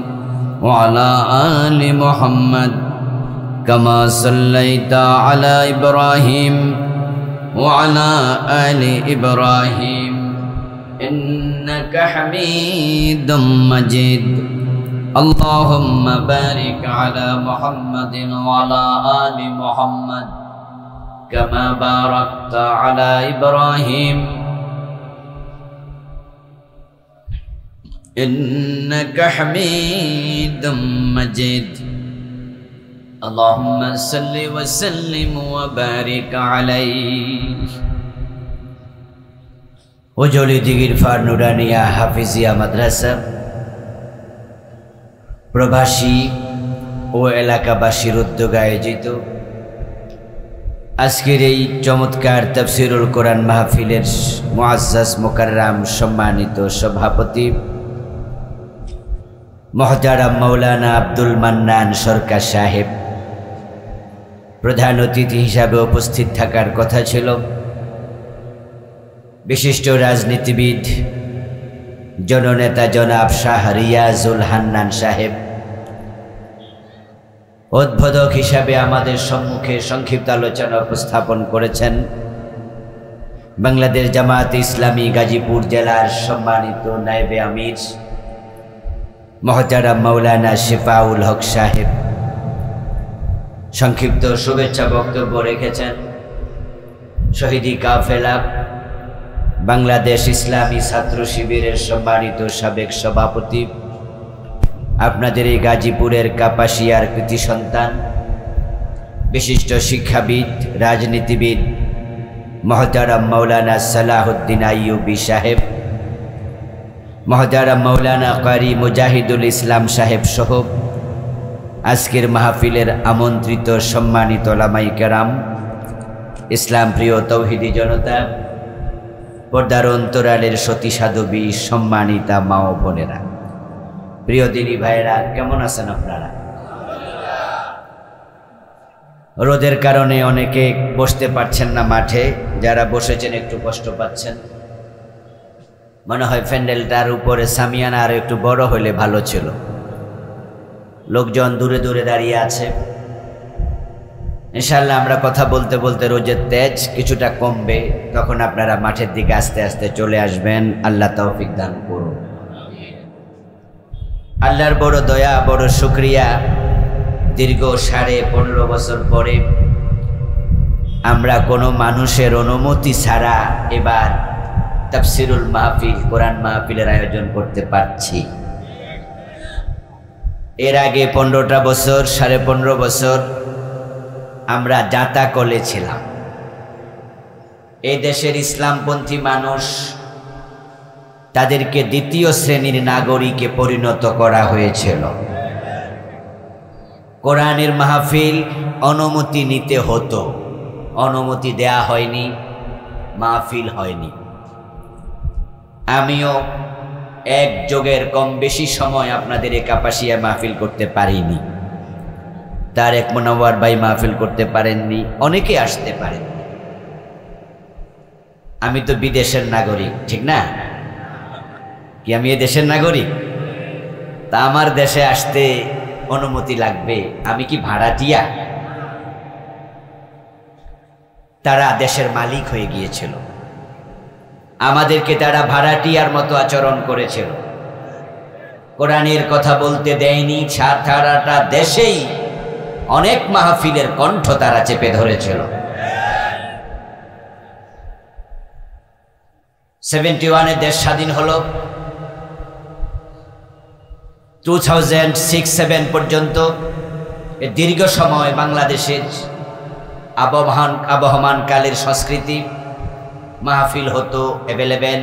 ওয়া আলা আলি মুহাম্মাদ কামা সাল্লাইতা আলা ইব্রাহিম ওয়া আলা আলি ইব্রাহিম ইন্নাকা হামিদুম মাজিদ। আল্লাহুম্মা বারিক আলা মুহাম্মাদিন ওয়া আলা আলি মুহাম্মাদ কামা বারাকতা আলা ইব্রাহিম ইন্নাকা হামিদুম মাজিদ। আল্লাহুম্মা সাল্লি ওয়া সাল্লিম ওয়া বারিক আলাইহি। ওজলি দিগির ফার নুরানিয়া হাফিজিয়া মাদ্রাসা প্রবাসী ও এলাকাবাসীর উদ্যোগে আয়োজিত আজকের এই চমৎকার তাফসীরুল কোরআন মাহফিলের মুআজ্জাজ মুকাররাম সম্মানিত সভাপতি মুহতারাম মাওলানা আব্দুল মান্নান সরকার সাহেব, প্রধান অতিথি হিসাবে উপস্থিত থাকার কথা ছিল বিশিষ্ট রাজনীতিবিদ জননেতা জনাব শাহ রিয়াজুল হান্নান সাহেব, উদ্বোধক হিসাবে আমাদের সম্মুখে সংক্ষিপ্ত আলোচনা উপস্থাপন করেছেন বাংলাদেশ জামায়াতে ইসলামী গাজীপুর জেলার সম্মানিত নায়েবে আমির মুহতারাম মাওলানা শিফাউল হক সাহেব। সংক্ষিপ্ত শুভেচ্ছা বক্তব্য রেখেছেন শহীদি কাফেলা বাংলাদেশ ইসলামী ছাত্র শিবিরের সম্মানিত সাবেক সভাপতি, আপনাদের এই গাজীপুরের কাপাসিয়ার কৃতি সন্তান, বিশিষ্ট শিক্ষাবিদ রাজনীতিবিদ মুহতারাম মাওলানা সালাহুদ্দিন আইয়ুবী সাহেব, মুহতারাম মাওলানা কারি মুজাহিদুল ইসলাম সাহেব সহ আজকের মাহফিলের আমন্ত্রিত সম্মানিত ওলামায়ে কেরাম, ইসলাম প্রিয় তৌহিদি জনতা, পর্দার অন্তরালের সতী সাধবী সম্মানিতা মা ও বোনেরা, প্রিয় দিনী ভাইয়েরা, কেমন আছেন আপনারা? রোদের কারণে অনেকে বসতে পারছেন না মাঠে, যারা বসেছেন একটু কষ্ট পাচ্ছেন। মনে হয় প্যান্ডেলটার উপরে সামিয়ানা আর একটু বড় হলে ভালো ছিল। লোকজন দূরে দূরে দাঁড়িয়ে আছে। ইনশাআল্লাহ আমরা কথা বলতে বলতে রোদের তেজ কিছুটা কমবে, তখন আপনারা মাঠের দিকে আস্তে আস্তে চলে আসবেন। আল্লাহ তৌফিক দান করুন। আল্লাহর বড় দয়া, বড় শুকরিয়া, দীর্ঘ 15.5 বছর পরে আমরা কোনো মানুষের অনুমতি ছাড়া এবার তাফসীরুল মাহফিল, কোরআন মাহফিলের আয়োজন করতে পারছি। এর আগে 15টা বছর, 15.5 বছর আমরা জাতা কলে ছিলাম। এই দেশের ইসলামপন্থী মানুষ, তাদেরকে দ্বিতীয় শ্রেণীর নাগরিকে পরিণত করা হয়েছিল। কোরআনের মাহফিল অনুমতি নিতে হতো, অনুমতি দেয়া হয়নি, মাহফিল হয়নি। আমিও এক যুগের কম বেশি সময় আপনাদের এই কাপাসিয়া মাহফিল করতে পারিনি, তারেক মুনাওয়ার ভাই মাহফিল করতে পারেননি, অনেকে আসতে পারেননি। আমি তো বিদেশের নাগরিক, ঠিক না? কি আমি এ দেশের নাগরিক? তা আমার দেশে আসতে অনুমতি লাগবে। আমি কি ভাড়াটিয়া? তারা দেশের মালিক হয়ে গিয়েছিল, আমাদেরকে তারা ভাড়াটিয়ার মতো আচরণ করেছিল। কোরআনের কথা বলতে দেয়নি। সারাটা দেশেই অনেক মাহফিলের কণ্ঠ তারা চেপে ধরেছিল। 71-এ দেশ স্বাধীন হলো। 2006-7 পর্যন্ত দীর্ঘ সময় বাংলাদেশের আবহমান কালের সংস্কৃতি, মাহফিল হতো অ্যাভেলেবেল,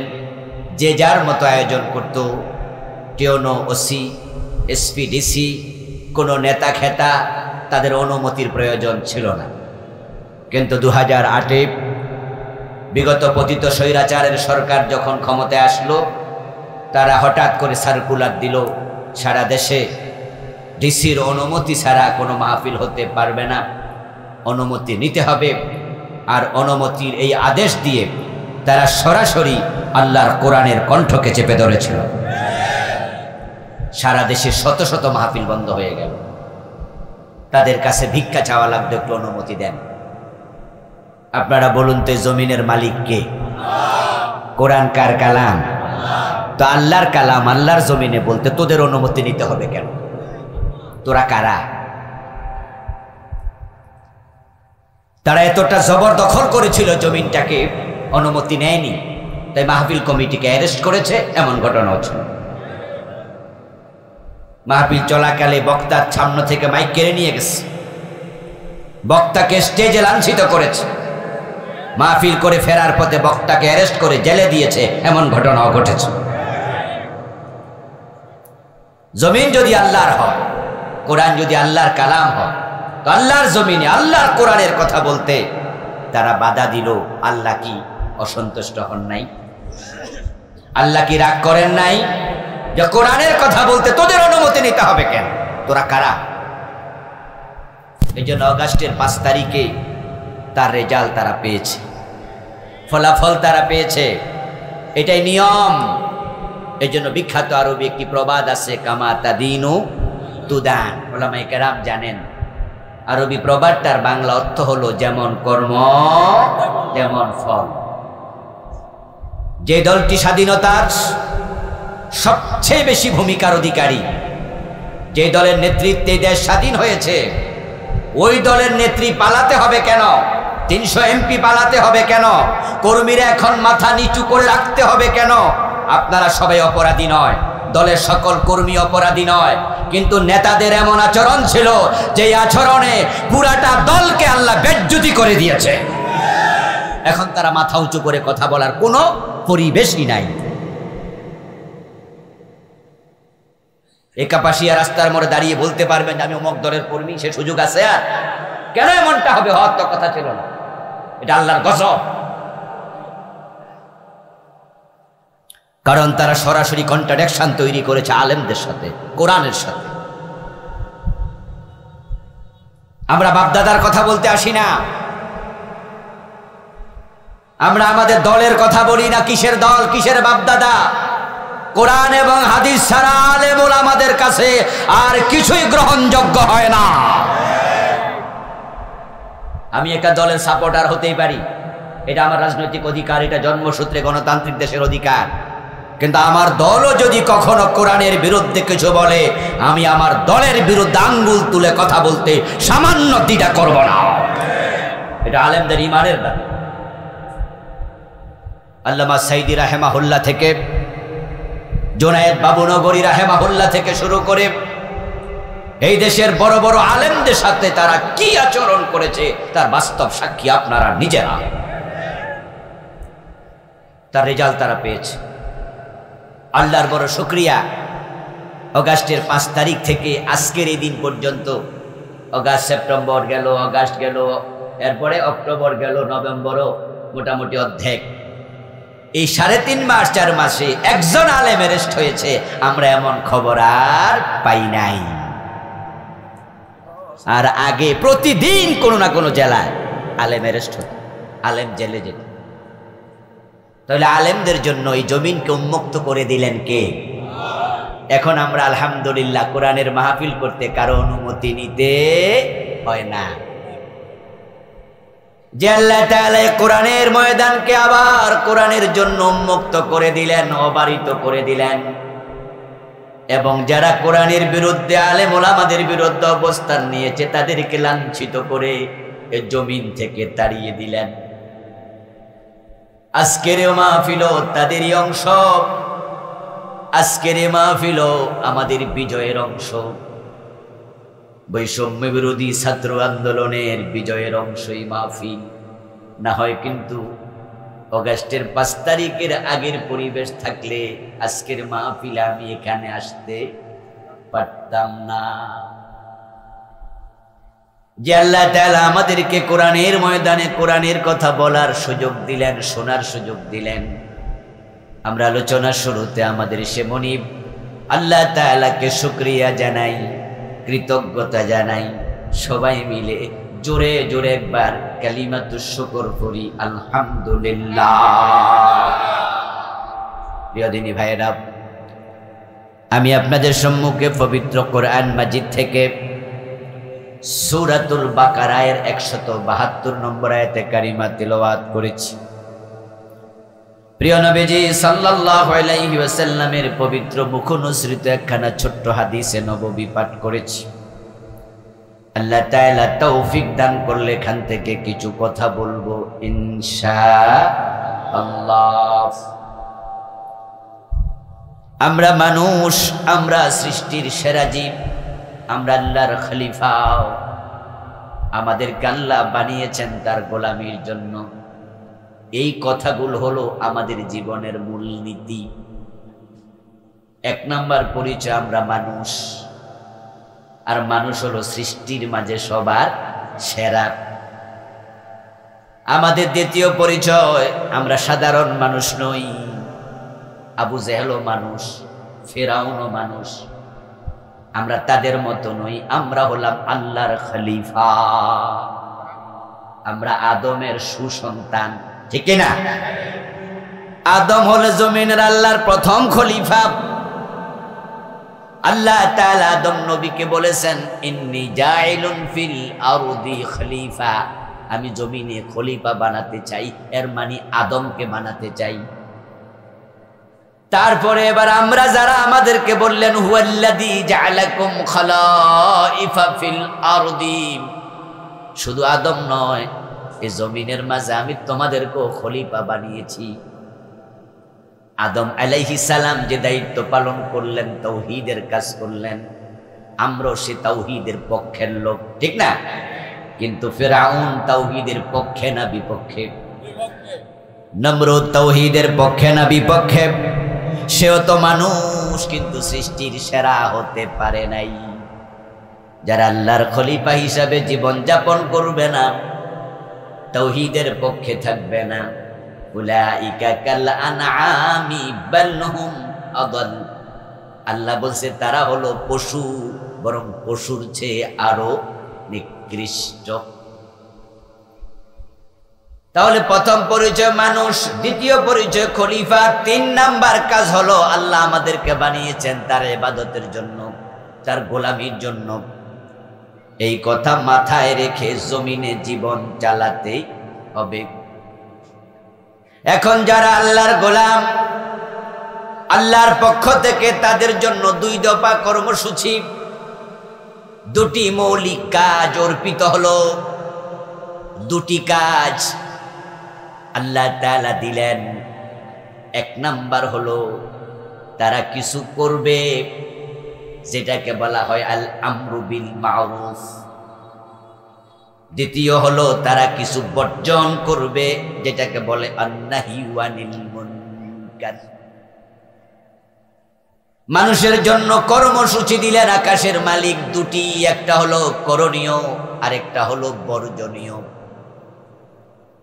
যে যার মতো আয়োজন করত। টিওনো, ওসি, এসপি, ডিসি, কোনো নেতা খেতা তাদের অনুমতির প্রয়োজন ছিল না। কিন্তু 2008-এ বিগত পতিত স্বৈরাচারের সরকার যখন ক্ষমতায় আসলো, তারা হঠাৎ করে সার্কুলার দিল, সারা দেশে ডিসির অনুমতি ছাড়া কোনো মাহফিল হতে পারবে না, অনুমতি নিতে হবে। আর অনুমতির এই আদেশ দিয়ে তারা সরাসরি আল্লাহর কোরআনের কণ্ঠকে চেপে ধরেছিল। সারা দেশে শত শত মাহফিল বন্ধ হয়ে গেল। তাদের কাছে ভিক্ষা চাওয়া লাগতো, একটু অনুমতি দেন। আপনারা বলুন তো, জমিনের মালিক কে? কোরআন কার কালাম? তো আল্লাহর কালাম আল্লাহর জমিনে বলতে তোদের অনুমতি নিতে হবে কেন? তোরা কারা? তারা এতটা জবরদখল করেছিল জমিনটাকে, অনুমতি নেয়নি, তাই মাহফিল কমিটিকে অ্যারেস্ট করেছে। এমন ঘটনা হচ্ছে। মাহফিল চলাকালে বক্তার সামনে থেকে মাইক কেড়ে নিয়ে গেছে, বক্তাকে স্টেজে লাঞ্ছিত করেছে। মাহফিল করে ফেরার পথে বক্তাকে অ্যারেস্ট করে জেলে দিয়েছে। এমন ঘটনাও ঘটেছে। জমিন যদি আল্লাহর হয়, কোরআন যদি আল্লাহর কালাম হয়, তো আল্লাহর জমিনে আল্লাহর কোরআনের কথা বলতে তারা বাধা দিল, আল্লাহ কি অসন্তুষ্ট হন নাই? আল্লাহ কি রাগ করেন নাই যে কোরআনের কথা বলতে তোদের অনুমতি নিতে হবে কেন? তোরা কারা? এই জন্য অগাস্টের 5 তারিখে তার রেজাল্ট তারা পেয়েছে, ফলাফল তারা পেয়েছে, এটাই নিয়ম। এই জন্য বিখ্যাত আরবি একটি প্রবাদ আছে, কামা তাদিনু তুদান। ওলামায়ে কেরাম জানেন আরবি প্রবাদটার বাংলা অর্থ হলো যেমন কর্ম তেমন ফল। যে দলটি স্বাধীনতার সবচেয়ে বেশি ভূমিকার অধিকারী, যে দলের নেতৃত্বে দেশ স্বাধীন হয়েছে, ওই দলের নেত্রী পালাতে হবে কেন? 300 এমপি পালাতে হবে কেন? কর্মীরা এখন মাথা নিচু করে রাখতে হবে কেন? আপনারা সবাই অপরাধী নয়, দলের সকল কর্মী অপরাধী নয়, কিন্তু নেতাদের এমন আচরণ ছিল যে আচরণে পুরাটা দলকে আল্লাহ বেজ্জতি করে দিয়েছে। এখন তারা মাথা উঁচু করে কথা বলার কোনো পরিবেশই নাই। একাপাশিয়া রাস্তার মোড়ে দাঁড়িয়ে বলতে পারবেন আমি অমুক দলের কর্মী, সে সুযোগ আছে? আর কেন এমনটা হবে? হওয়ার তো কথা ছিল না, এটা আল্লাহর গজব। কারণ তারা সরাসরি কন্ট্রাডিকশন তৈরি করেছে আলেমদের সাথে, কোরআনের সাথে। আমরা বাপদাদার কথা বলতে আসি না, আমরা আমাদের দলের কথা বলি না। কিসের দল, কিসের বাপদাদা? কোরআন এবং হাদিস ছাড়া আলেম ওলামাদের কাছে আর কিছুই গ্রহণযোগ্য হয় না। আমি একটা দলের সাপোর্টার হতেই পারি, এটা আমার রাজনৈতিক অধিকার, এটা জন্মসূত্রে গণতান্ত্রিক দেশের অধিকার, কিন্তু আমার দলও যদি কখনো কোরআনের বিরুদ্ধে কিছু বলে, আমি আমার দলের বিরুদ্ধে আঙ্গুল তুলে কথা বলতে সামান্য দ্বিধা করব না। এটা আলেমদের ঈমানের দাবি। আল্লামা সাইদি রাহেমাহুল্লাহ থেকে জুনায়েদ বাবুনগরী রাহেমাহুল্লাহ থেকে শুরু করে এই দেশের বড় বড় আলেমদের সাথে তারা কি আচরণ করেছে তার বাস্তব সাক্ষী আপনারা নিজেরা। তার রেজাল্ট তারা পেয়েছে, আল্লাহর বড় শুকরিয়া। অগাস্টের 5 তারিখ থেকে আজকের এই দিন পর্যন্ত, অগাস্ট সেপ্টেম্বর গেল, অগাস্ট গেল, এরপরে অক্টোবর গেল, নভেম্বরও মোটামুটি অর্ধেক, এই 3.5 মাস 4 মাসে একজন আলেম অ্যারেস্ট হয়েছে, আমরা এমন খবর আর পাই নাই। আর আগে প্রতিদিন কোনো না কোনো জেলায় আলেম অ্যারেস্ট হতো, আলেম জেলে যেত। তাহলে আলেমদের জন্য এই জমিনকে উন্মুক্ত করে দিলেন কে? এখন আমরা আলহামদুলিল্লাহ কোরআনের মাহফিল করতে কারো অনুমতি নিতে হয় না। যে আল্লাহ তাআলা কোরআনের ময়দানকে আবার কোরআনের জন্য উন্মুক্ত করে দিলেন, অবারিত করে দিলেন, এবং যারা কোরআনের বিরুদ্ধে আলেম ওলামাদের বিরুদ্ধে অবস্থান নিয়েছে তাদেরকে লাঞ্ছিত করে এই জমিন থেকে তাড়িয়ে দিলেন। আজকের মাহফিল তাদেরই অংশ, আজকের মাহফিল আমাদের বিজয়ের অংশ, বৈষম্য বিরোধী ছাত্র আন্দোলনের বিজয়ের অংশই মাহফিল। না হয় কিন্তু অগাস্টের 5 তারিখের আগের পরিবেশ থাকলে আজকের মাহফিলে আমি এখানে আসতে পারতাম না। যে আল্লাহ তাআলা আমাদেরকে কোরআনের ময়দানে কোরআনের কথা বলার সুযোগ দিলেন, শোনার সুযোগ দিলেন, আমরা আলোচনার শুরুতে আমাদের সে মনিব আল্লাহ তাআলাকে শুকরিয়া জানাই, কৃতজ্ঞতা জানাই। সবাই মিলে জোরে জোরে একবার কালিমাতুশ শুকর করি, আলহামদুলিল্লাহ। প্রিয় দিনী ভাইয়েরা, আমি আপনাদের সম্মুখে পবিত্র কোরআন মাজিদ থেকে সূরাতুল বাকারার 172 নম্বর আয়াতে কারিমা তিলাওয়াত করেছি। প্রিয় নবীজি সাল্লাল্লাহু আলাইহি ওয়াসাল্লামের পবিত্র মুখনিসৃত একখানা ছোট্ট হাদিসে নববী পাঠ করেছি। আল্লাহ তাআলা তৌফিক দান করলে এখান থেকে কিছু কথা বলবো ইনশাআল্লাহ। আমরা মানুষ, আমরা সৃষ্টির সেরা জীব, আমরা আল্লাহর খলিফা, আমাদেরকে আল্লাহ বানিয়েছেন তার গোলামির জন্য। এই কথাগুলো হলো আমাদের জীবনের মূলনীতি। 1 নাম্বার পরিচয়, আমরা মানুষ, আর মানুষ হলো সৃষ্টির মাঝে সবার সেরা। আমাদের দ্বিতীয় পরিচয়, আমরা সাধারণ মানুষ নই। আবু জেহেলও মানুষ, ফিরআউনও মানুষ, আমরা তাদের মতো নই। আমরা হলাম আল্লাহর খলিফা, আমরা আদমের সুসন্তান, ঠিক না? আদম হলো জমিনের আল্লাহর প্রথম খলিফা। আল্লাহ তাআলা আদম নবীকে বলেছেন, ইন্নী জাইলুন ফিল আরদি খলিফা, আমি জমিনে খলিফা বানাতে চাই, এর মানে আদমকে বানাতে চাই। তারপরে এবার আমরা যারা, আমাদেরকে বললেন হুয়াল্লাযী জাআলাকুম খালাইফা ফিল আরদি, শুধু আদম নয়, এই জমিনের মাঝে আমি তোমাদেরকেও খলিফা বানিয়েছি। আদম আলাইহিস সালাম যে দায়িত্ব পালন করলেন, তাওহীদের কাজ করলেন, আমরাও সে তাওহীদের পক্ষের লোক, ঠিক না? কিন্তু ফিরআউন তাওহীদের পক্ষে না বিপক্ষে? নমরুদ তাওহীদের পক্ষে না বিপক্ষে? সেও তো মানুষ, কিন্তু সৃষ্টির সেরা হতে পারে নাই। যারা আল্লাহর খলিফা হিসাবে জীবন যাপন করবে না, তাওহীদের পক্ষে থাকবে না, উলাইকা কাল আনআমি বাল হুম আদাল, আল্লাহ বলছে তারা হলো পশু, বরং পশুর চেয়ে আরো নিকৃষ্ট। তাহলে প্রথম পরিচয় মানুষ, দ্বিতীয় পরিচয় খলিফা, 3 নাম্বার কাজ হলো আল্লাহ আমাদেরকে বানিয়েছেন তার ইবাদতের জন্য, তার গোলামির জন্য। এই কথা মাথায় রেখে জমিনে জীবন চালাতে হবে। এখন যারা আল্লাহর গোলাম, আল্লাহর পক্ষ থেকে তাদের জন্য 2 দফা কর্মসূচি, 2টি মৌলিক কাজ অর্পিত হলো। 2টি কাজ আল্লাহ তাআলা দিলেন। 1 নাম্বার হলো তারা কিছু করবে যেটাকে বলা হয় আল আমরু বিল মারুফ। দ্বিতীয় হলো তারা কিছু বর্জন করবে যেটাকে বলে আন-নাহয়ু আনিল মুনকার। মানুষের জন্য কর্মসূচি দিলেন আকাশের মালিক 2টি, একটা হলো করণীয় আর একটা হলো বর্জনীয়।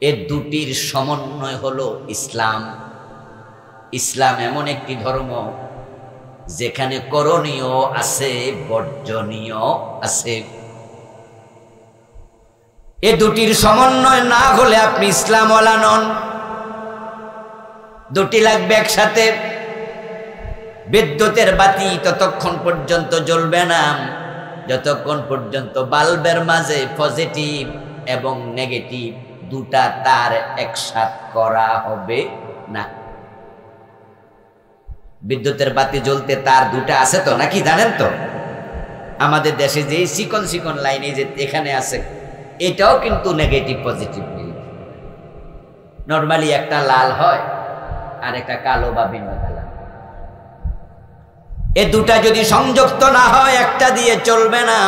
এই 2টির সমন্বয় হলো ইসলাম। ইসলাম এমন একটি ধর্ম যেখানে করণীয় আছে, বর্জনীয় আছে। এই 2টির সমন্বয় না হলে আপনি ইসলামওয়ালা নন। 2টি লাগবে একসাথে। বিদ্যুতের বাতি ততক্ষণ পর্যন্ত জ্বলবে না যতক্ষণ পর্যন্ত বাল্বের মাঝে পজিটিভ এবং নেগেটিভ 2টা তার একসাথ করা হবে না। বিদ্যুতের বাতি জ্বলতে তার 2টা আছে তো, নাকি জানেন তো? আমাদের দেশে যে চিকন চিকন লাইনে যে এখানে আছে, এটাও কিন্তু নেগেটিভ পজিটিভ নেই। নরমালি একটা লাল হয় আর একটা কালো বা ভিন্ন কালার। এই 2টা যদি সংযুক্ত না হয় একটা দিয়ে চলবে না।